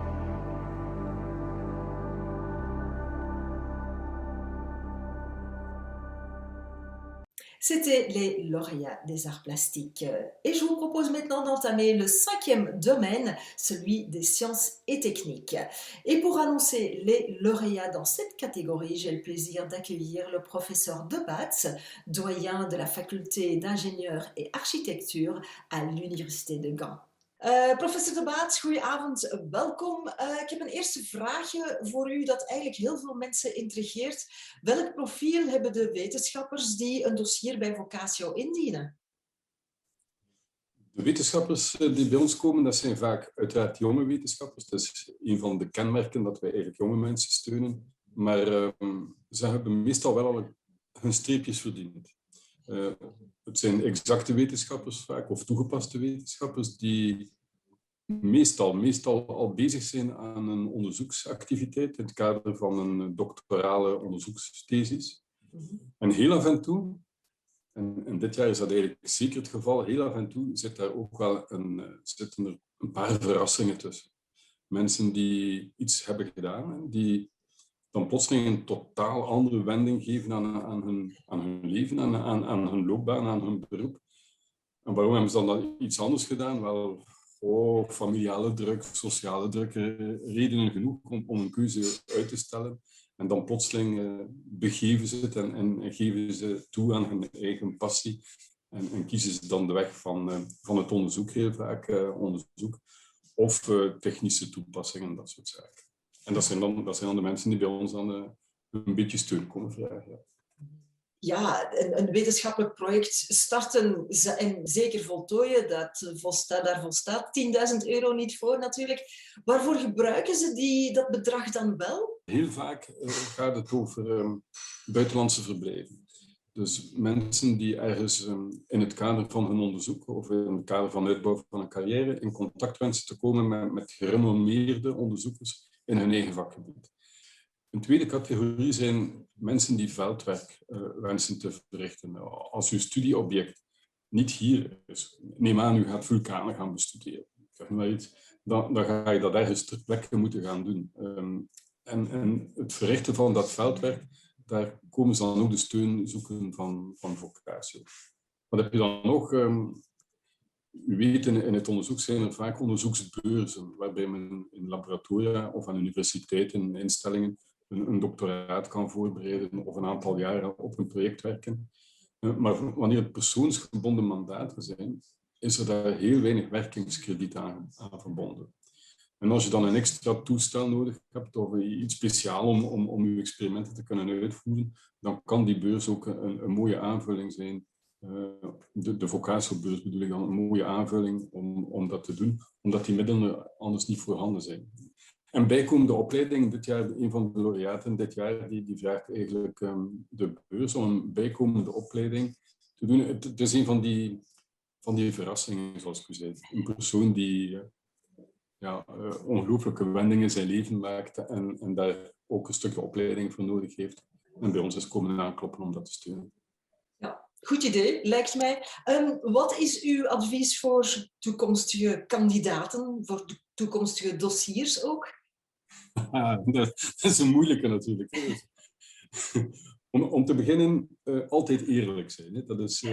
C'était les lauréats des arts plastiques. Et je vous propose maintenant d'entamer le 5e domaine, celui des sciences et techniques. Et pour annoncer les lauréats dans cette catégorie, j'ai le plaisir d'accueillir le professeur De Baets, doyen de la faculté d'ingénieur et architecture à l'université de Gand. Professor De Baets, goedenavond, welkom. Ik heb een eerste vraagje voor u dat eigenlijk heel veel mensen intrigeert. Welk profiel hebben de wetenschappers die een dossier bij Vocatio indienen? De wetenschappers die bij ons komen, dat zijn vaak uiteraard jonge wetenschappers. Dat is een van de kenmerken dat wij eigenlijk jonge mensen steunen. Maar ze hebben meestal wel al hun streepjes verdiend. Het zijn exacte wetenschappers vaak, of toegepaste wetenschappers, die meestal al bezig zijn aan een onderzoeksactiviteit in het kader van een doctorale onderzoeksthesis. En heel af en toe, en dit jaar is dat eigenlijk zeker het geval, heel af en toe zitten er een paar verrassingen tussen. Mensen die iets hebben gedaan, die dan plotseling een totaal andere wending geven aan hun leven, aan hun loopbaan, aan hun beroep. En waarom hebben ze dan iets anders gedaan? Wel, familiale druk, sociale druk, redenen genoeg om een keuze uit te stellen. En dan plotseling begeven ze het en geven ze toe aan hun eigen passie. En kiezen ze dan de weg van het onderzoek, heel vaak onderzoek. Of technische toepassingen, dat soort zaken. En dat zijn dan de mensen die bij ons dan een beetje steun komen vragen. Ja, een wetenschappelijk project starten en zeker voltooien, daar volstaat €10.000 niet voor natuurlijk. Waarvoor gebruiken ze dat bedrag dan wel? Heel vaak gaat het over buitenlandse verblijven. Dus mensen die ergens in het kader van hun onderzoek of in het kader van de uitbouw van een carrière in contact wensen te komen met gerenommeerde onderzoekers in hun eigen vakgebied. Een tweede categorie zijn mensen die veldwerk wensen te verrichten. Als uw studieobject niet hier is, neem aan, u gaat vulkanen gaan bestuderen. Dan ga je dat ergens ter plekke moeten gaan doen. En het verrichten van dat veldwerk, daar komen ze dan ook de steun zoeken van Vocatio. Wat heb je dan nog? U weet, in het onderzoek zijn er vaak onderzoeksbeurzen, waarbij men in laboratoria of aan universiteiten en instellingen een doctoraat kan voorbereiden of een aantal jaren op een project werken. Maar wanneer het persoonsgebonden mandaten zijn, is er daar heel weinig werkingskrediet aan verbonden. En als je dan een extra toestel nodig hebt of iets speciaal om je experimenten te kunnen uitvoeren, dan kan die beurs ook een mooie aanvulling zijn. De Vocatio-beurs bedoel ik dan, een mooie aanvulling om dat te doen, omdat die middelen anders niet voorhanden zijn. En bijkomende opleiding, dit jaar, een van de laureaten dit jaar, die vraagt eigenlijk de beurs om een bijkomende opleiding te doen. Het is een van die verrassingen, zoals ik u zei. Een persoon die ongelooflijke wendingen in zijn leven maakt en daar ook een stukje opleiding voor nodig heeft. En bij ons is komen aankloppen om dat te steunen. Ja. Goed idee, lijkt mij. Wat is uw advies voor toekomstige kandidaten, voor toekomstige dossiers ook? Dat is een moeilijke natuurlijk. Om te beginnen, altijd eerlijk zijn. Hè. Dat is...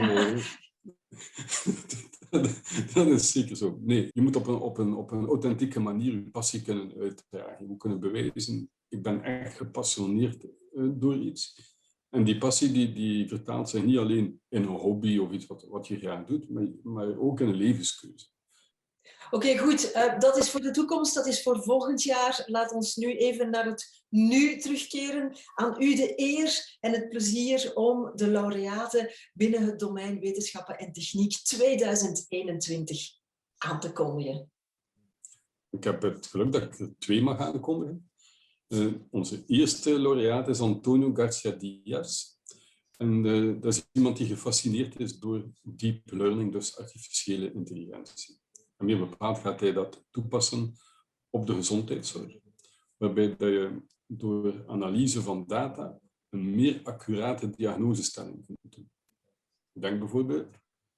Dat is zeker zo. Nee, je moet op een authentieke manier je passie kunnen uitdragen. Je moet kunnen bewijzen, ik ben echt gepassioneerd door iets. En die passie die vertaalt zich niet alleen in een hobby of iets wat je graag doet, maar ook in een levenskeuze. Oké, goed. Dat is voor de toekomst, dat is voor volgend jaar. Laat ons nu even naar het nu terugkeren. Aan u de eer en het plezier om de laureaten binnen het domein Wetenschappen en Techniek 2021 aan te kondigen. Ik heb het geluk dat ik er 2 mag aankondigen. Onze eerste laureaat is Antonio Garcia Diaz. En dat is iemand die gefascineerd is door deep learning, dus artificiële intelligentie. En meer bepaald gaat hij dat toepassen op de gezondheidszorg. Waarbij je door analyse van data een meer accurate diagnosestelling kunt doen. Denk bijvoorbeeld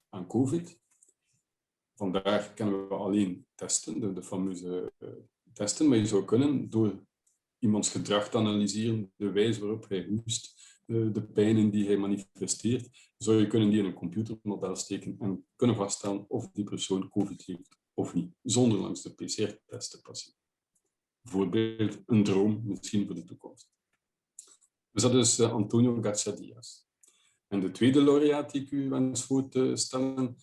aan COVID. Vandaag kennen we alleen testen, de fameuze testen. Maar je zou kunnen door iemands gedrag te analyseren, de wijze waarop hij hoest, de pijnen die hij manifesteert, zou je kunnen die in een computermodel steken en kunnen vaststellen of die persoon COVID heeft of niet, zonder langs de PCR-test te passen. Bijvoorbeeld een droom, misschien voor de toekomst. Dus dat is Antonio Garcia Diaz. En de tweede laureaat die ik u wens voor te stellen,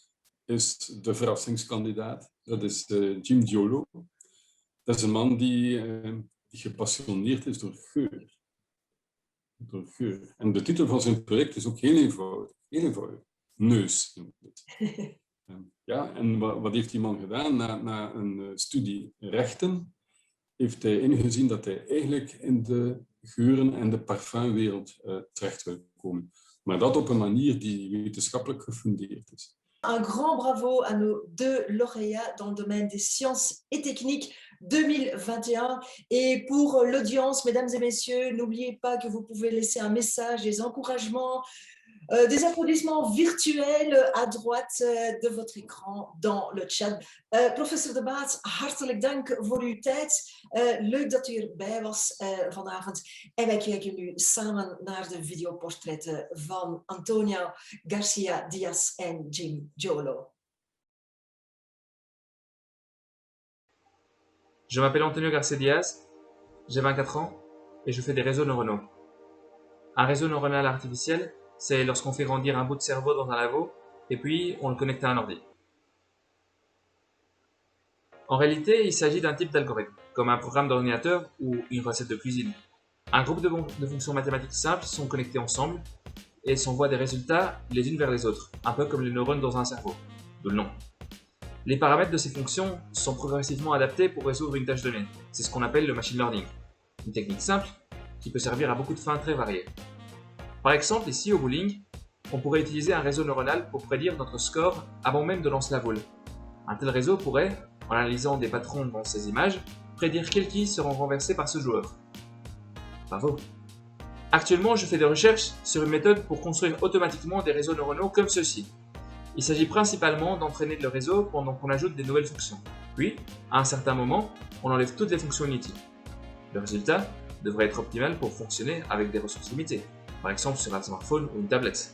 is de verrassingskandidaat. Dat is Jim Giolo. Dat is een man die gepassioneerd is door geur. En de titel van zijn project is ook heel eenvoudig. Neus. Ja, en wat heeft die man gedaan? Na een studie rechten heeft hij ingezien dat hij eigenlijk in de geuren- en de parfumwereld terecht wil komen. Maar dat op een manier die wetenschappelijk gefundeerd is. Un grand bravo à nos 2 lauréats dans le domaine des sciences et techniques 2021. Et pour l'audience, mesdames et messieurs, n'oubliez pas que vous pouvez laisser un message, des encouragements, des applaudissements virtuels à droite de votre écran dans le chat. Professor De Baat, hartelijk dank voor uw tijd. Leuk dat u erbij was vanavond. En wij kijken nu samen naar de videoportretten van Antonio Garcia Diaz en Jim Giolo. Je m'appelle Antonio Garcia Diaz, j'ai 24 ans et je fais des réseaux neuronaux. Un réseau neuronal artificiel, c'est lorsqu'on fait grandir un bout de cerveau dans un labo et puis on le connecte à un ordi. En réalité, il s'agit d'un type d'algorithme, comme un programme d'ordinateur ou une recette de cuisine. Un groupe de fonctions mathématiques simples sont connectées ensemble et s'envoient des résultats les unes vers les autres, un peu comme les neurones dans un cerveau, d'où le nom. Les paramètres de ces fonctions sont progressivement adaptés pour résoudre une tâche donnée. C'est ce qu'on appelle le machine learning, une technique simple qui peut servir à beaucoup de fins très variées. Par exemple, ici au bowling, on pourrait utiliser un réseau neuronal pour prédire notre score avant même de lancer la boule. Un tel réseau pourrait, en analysant des patrons dans ces images, prédire quels quilles seront renversés par ce joueur. Bravo! Actuellement, je fais des recherches sur une méthode pour construire automatiquement des réseaux neuronaux comme ceux-ci. Il s'agit principalement d'entraîner le réseau pendant qu'on ajoute des nouvelles fonctions. Puis, à un certain moment, on enlève toutes les fonctions inutiles. Le résultat devrait être optimal pour fonctionner avec des ressources limitées, par exemple sur un smartphone ou une tablette.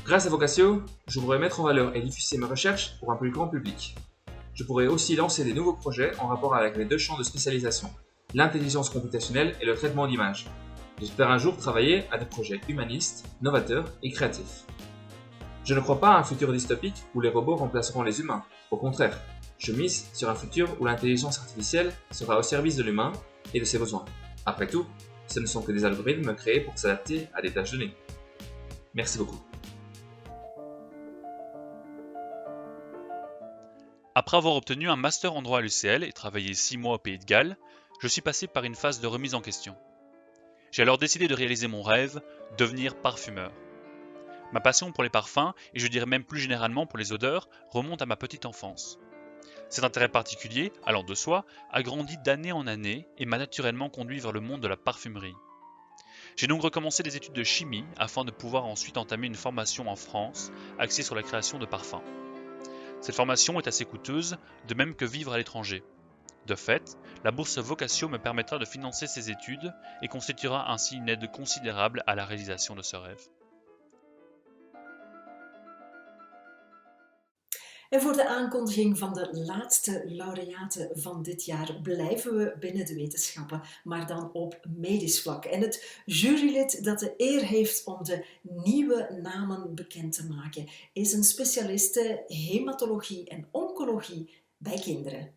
Grâce à Vocatio, je pourrais mettre en valeur et diffuser mes recherches pour un plus grand public. Je pourrais aussi lancer des nouveaux projets en rapport avec les 2 champs de spécialisation, l'intelligence computationnelle et le traitement d'images. J'espère un jour travailler à des projets humanistes, novateurs et créatifs. Je ne crois pas à un futur dystopique où les robots remplaceront les humains. Au contraire, je mise sur un futur où l'intelligence artificielle sera au service de l'humain et de ses besoins. Après tout, ce ne sont que des algorithmes créés pour s'adapter à des tâches données. Merci beaucoup. Après avoir obtenu un master en droit à l'UCL et travaillé 6 mois au Pays de Galles, je suis passé par une phase de remise en question. J'ai alors décidé de réaliser mon rêve, devenir parfumeur. Ma passion pour les parfums, et je dirais même plus généralement pour les odeurs, remonte à ma petite enfance. Cet intérêt particulier, allant de soi, a grandi d'année en année et m'a naturellement conduit vers le monde de la parfumerie. J'ai donc recommencé des études de chimie afin de pouvoir ensuite entamer une formation en France axée sur la création de parfums. Cette formation est assez coûteuse, de même que vivre à l'étranger. De fait, la bourse Vocatio me permettra de financer ces études et constituera ainsi une aide considérable à la réalisation de ce rêve. En voor de aankondiging van de laatste laureaten van dit jaar blijven we binnen de wetenschappen, maar dan op medisch vlak. En het jurylid dat de eer heeft om de nieuwe namen bekend te maken, is een specialiste hematologie en oncologie bij kinderen.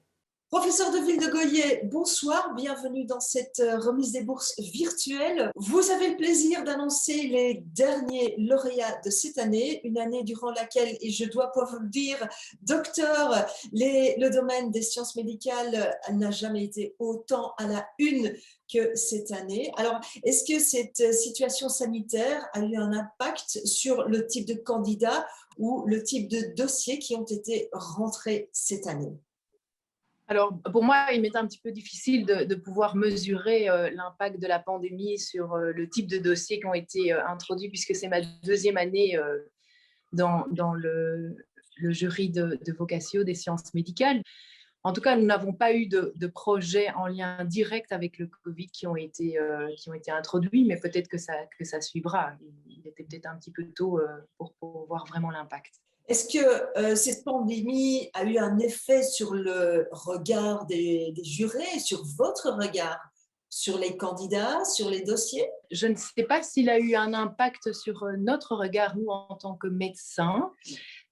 Professeur de Villedegoyer, bonsoir, bienvenue dans cette remise des bourses virtuelle. Vous avez le plaisir d'annoncer les derniers lauréats de cette année, une année durant laquelle, et je dois pas vous le dire, docteur, le domaine des sciences médicales n'a jamais été autant à la une que cette année. Alors, est-ce que cette situation sanitaire a eu un impact sur le type de candidats ou le type de dossiers qui ont été rentrés cette année ? Alors, pour moi, il m'est un petit peu difficile de pouvoir mesurer l'impact de la pandémie sur le type de dossiers qui ont été introduits, puisque c'est ma deuxième année dans le jury de Vocatio des sciences médicales. En tout cas, nous n'avons pas eu de projets en lien direct avec le Covid qui ont été introduits, mais peut-être que ça suivra. Il était peut-être un petit peu tôt pour voir vraiment l'impact. Est-ce que cette pandémie a eu un effet sur le regard des jurés, sur votre regard, sur les candidats, sur les dossiers? Je ne sais pas s'il a eu un impact sur notre regard, nous, en tant que médecins,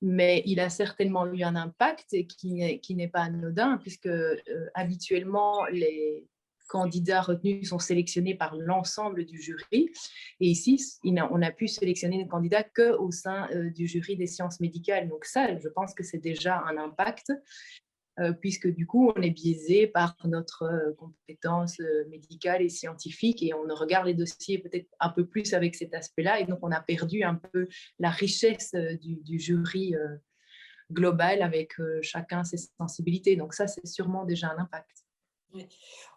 mais il a certainement eu un impact qui n'est pas anodin, puisque habituellement, les candidats retenus sont sélectionnés par l'ensemble du jury. Et ici, on n'a pu sélectionner les candidats qu'au sein du jury des sciences médicales. Donc ça, je pense que c'est déjà un impact, puisque du coup, on est biaisé par notre compétence médicale et scientifique, et on regarde les dossiers peut-être un peu plus avec cet aspect-là, et donc on a perdu un peu la richesse du jury global avec chacun ses sensibilités. Donc ça, c'est sûrement déjà un impact. Oui.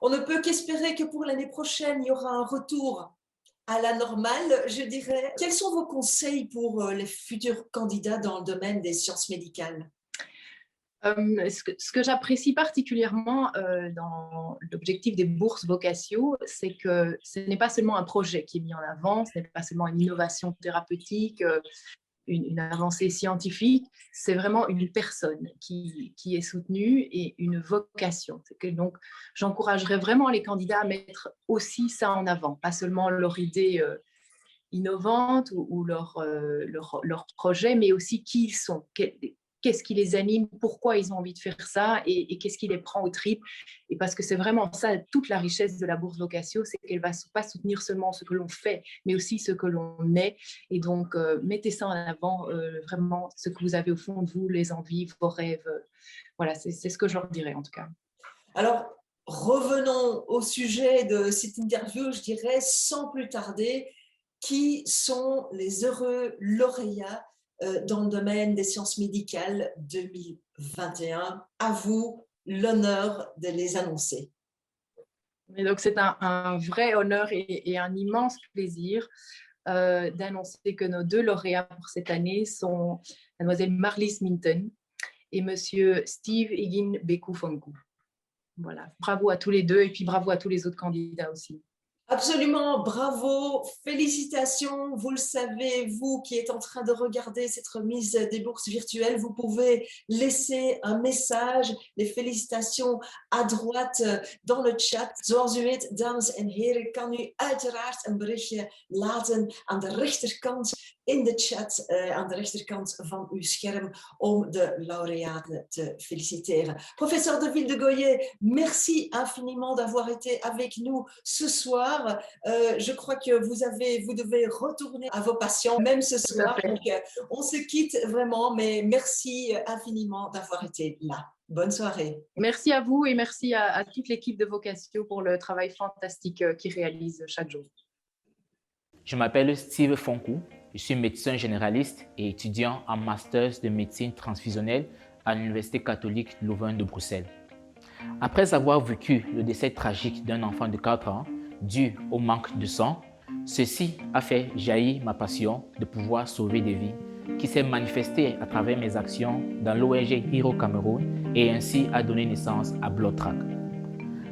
On ne peut qu'espérer que pour l'année prochaine, il y aura un retour à la normale, je dirais. Quels sont vos conseils pour les futurs candidats dans le domaine des sciences médicales? Ce que j'apprécie particulièrement dans l'objectif des bourses Vocatio, c'est que ce n'est pas seulement un projet qui est mis en avant, ce n'est pas seulement une innovation thérapeutique, une avancée scientifique, c'est vraiment une personne qui est soutenue et une vocation. Donc, j'encouragerais vraiment les candidats à mettre aussi ça en avant, pas seulement leur idée innovante ou leur projet, mais aussi qui ils sont, qu'est-ce qui les anime, pourquoi ils ont envie de faire ça et qu'est-ce qui les prend aux tripes. Et parce que c'est vraiment ça, toute la richesse de la bourse Vocatio, c'est qu'elle ne va pas soutenir seulement ce que l'on fait, mais aussi ce que l'on est. Et donc, mettez ça en avant, vraiment ce que vous avez au fond de vous, les envies, vos rêves. Voilà, c'est ce que je leur dirais en tout cas. Alors, revenons au sujet de cette interview, je dirais, sans plus tarder, qui sont les heureux lauréats dans le domaine des sciences médicales 2021. À vous l'honneur de les annoncer. Et donc, c'est un vrai honneur et un immense plaisir d'annoncer que nos deux lauréats pour cette année sont mademoiselle Marlies Minton et monsieur Steve Egin Beku-Fonku. Voilà, bravo à tous les deux et puis bravo à tous les autres candidats aussi. Absolument, bravo, félicitations. Vous le savez, vous qui êtes en train de regarder cette remise des bourses virtuelles, vous pouvez laisser un message, les félicitations à droite dans le chat. Zoals u weet, dames en heren, kan u uiteraard een berichtje laten aan de rechterkant in de chat, aan de rechterkant van uw scherm, om de lauréaten te féliciteren. Professeur de Villedegoyer, merci infiniment d'avoir été avec nous ce soir. Je crois que vous devez retourner à vos patients, même ce soir. Donc, on se quitte vraiment, mais merci infiniment d'avoir été là. Bonne soirée. Merci à vous et merci à toute l'équipe de Vocatio pour le travail fantastique qu'ils réalisent chaque jour. Je m'appelle Steve Fonku, je suis médecin généraliste et étudiant en master de médecine transfusionnelle à l'Université catholique Louvain de Bruxelles. Après avoir vécu le décès tragique d'un enfant de 4 ans, dû au manque de sang, Ceci a fait jaillir ma passion de pouvoir sauver des vies, qui s'est manifestée à travers mes actions dans l'ONG Hero Cameroun et ainsi a donné naissance à BloodTrack.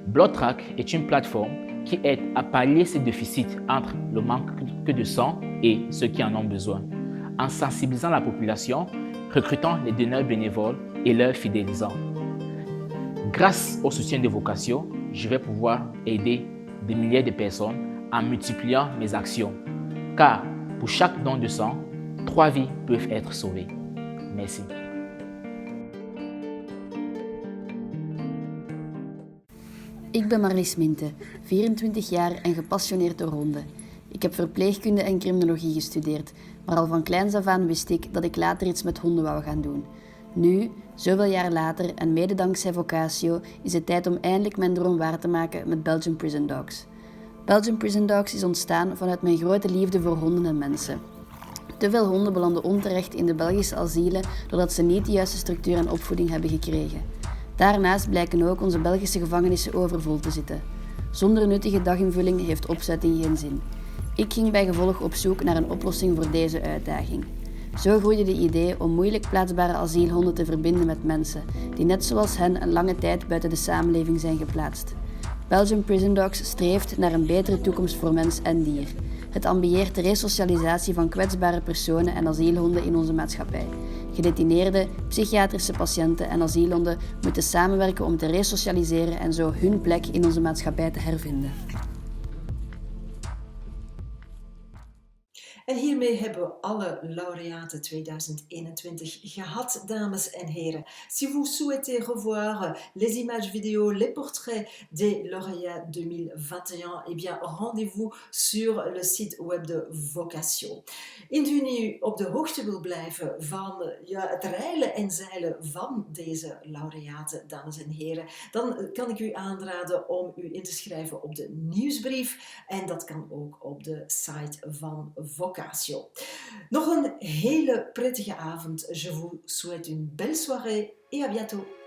BloodTrack est une plateforme qui aide à pallier ces déficits entre le manque de sang et ceux qui en ont besoin, en sensibilisant la population, recrutant les donneurs bénévoles et leur fidélisant. Grâce au soutien de Vocatio, je vais pouvoir aider des milliers de personnes en multipliant mes actions, car pour chaque don de sang, 3 vies peuvent être sauvées. Merci. Ik ben Marlies Minte, 24 jaar en gepassioneerd door honden. Ik heb verpleegkunde en criminologie gestudeerd, maar al van kleins af aan wist ik dat ik later iets met honden wou gaan doen. Nu, zoveel jaar later en mede dankzij Vocatio, is het tijd om eindelijk mijn droom waar te maken met Belgian Prison Dogs. Belgian Prison Dogs is ontstaan vanuit mijn grote liefde voor honden en mensen. Te veel honden belanden onterecht in de Belgische asielen doordat ze niet de juiste structuur en opvoeding hebben gekregen. Daarnaast blijken ook onze Belgische gevangenissen overvol te zitten. Zonder nuttige daginvulling heeft opzetting geen zin. Ik ging bij gevolg op zoek naar een oplossing voor deze uitdaging. Zo groeide de idee om moeilijk plaatsbare asielhonden te verbinden met mensen, die net zoals hen een lange tijd buiten de samenleving zijn geplaatst. Belgian Prison Dogs streeft naar een betere toekomst voor mens en dier. Het ambieert de resocialisatie van kwetsbare personen en asielhonden in onze maatschappij. Gedetineerde, psychiatrische patiënten en asielhonden moeten samenwerken om te resocialiseren en zo hun plek in onze maatschappij te hervinden. En hiermee hebben we alle laureaten 2021 gehad, dames en heren. Si vous souhaitez revoir les images vidéo, les portraits des lauréats 2021, eh bien rendez-vous sur le site web de Vocatio. Indien u op de hoogte wil blijven van het reilen en zeilen van deze laureaten, dames en heren, dan kan ik u aanraden om u in te schrijven op de nieuwsbrief en dat kan ook op de site van Vocatio. Nog een hele prettige avond. Je vous souhaite une belle soirée et à bientôt.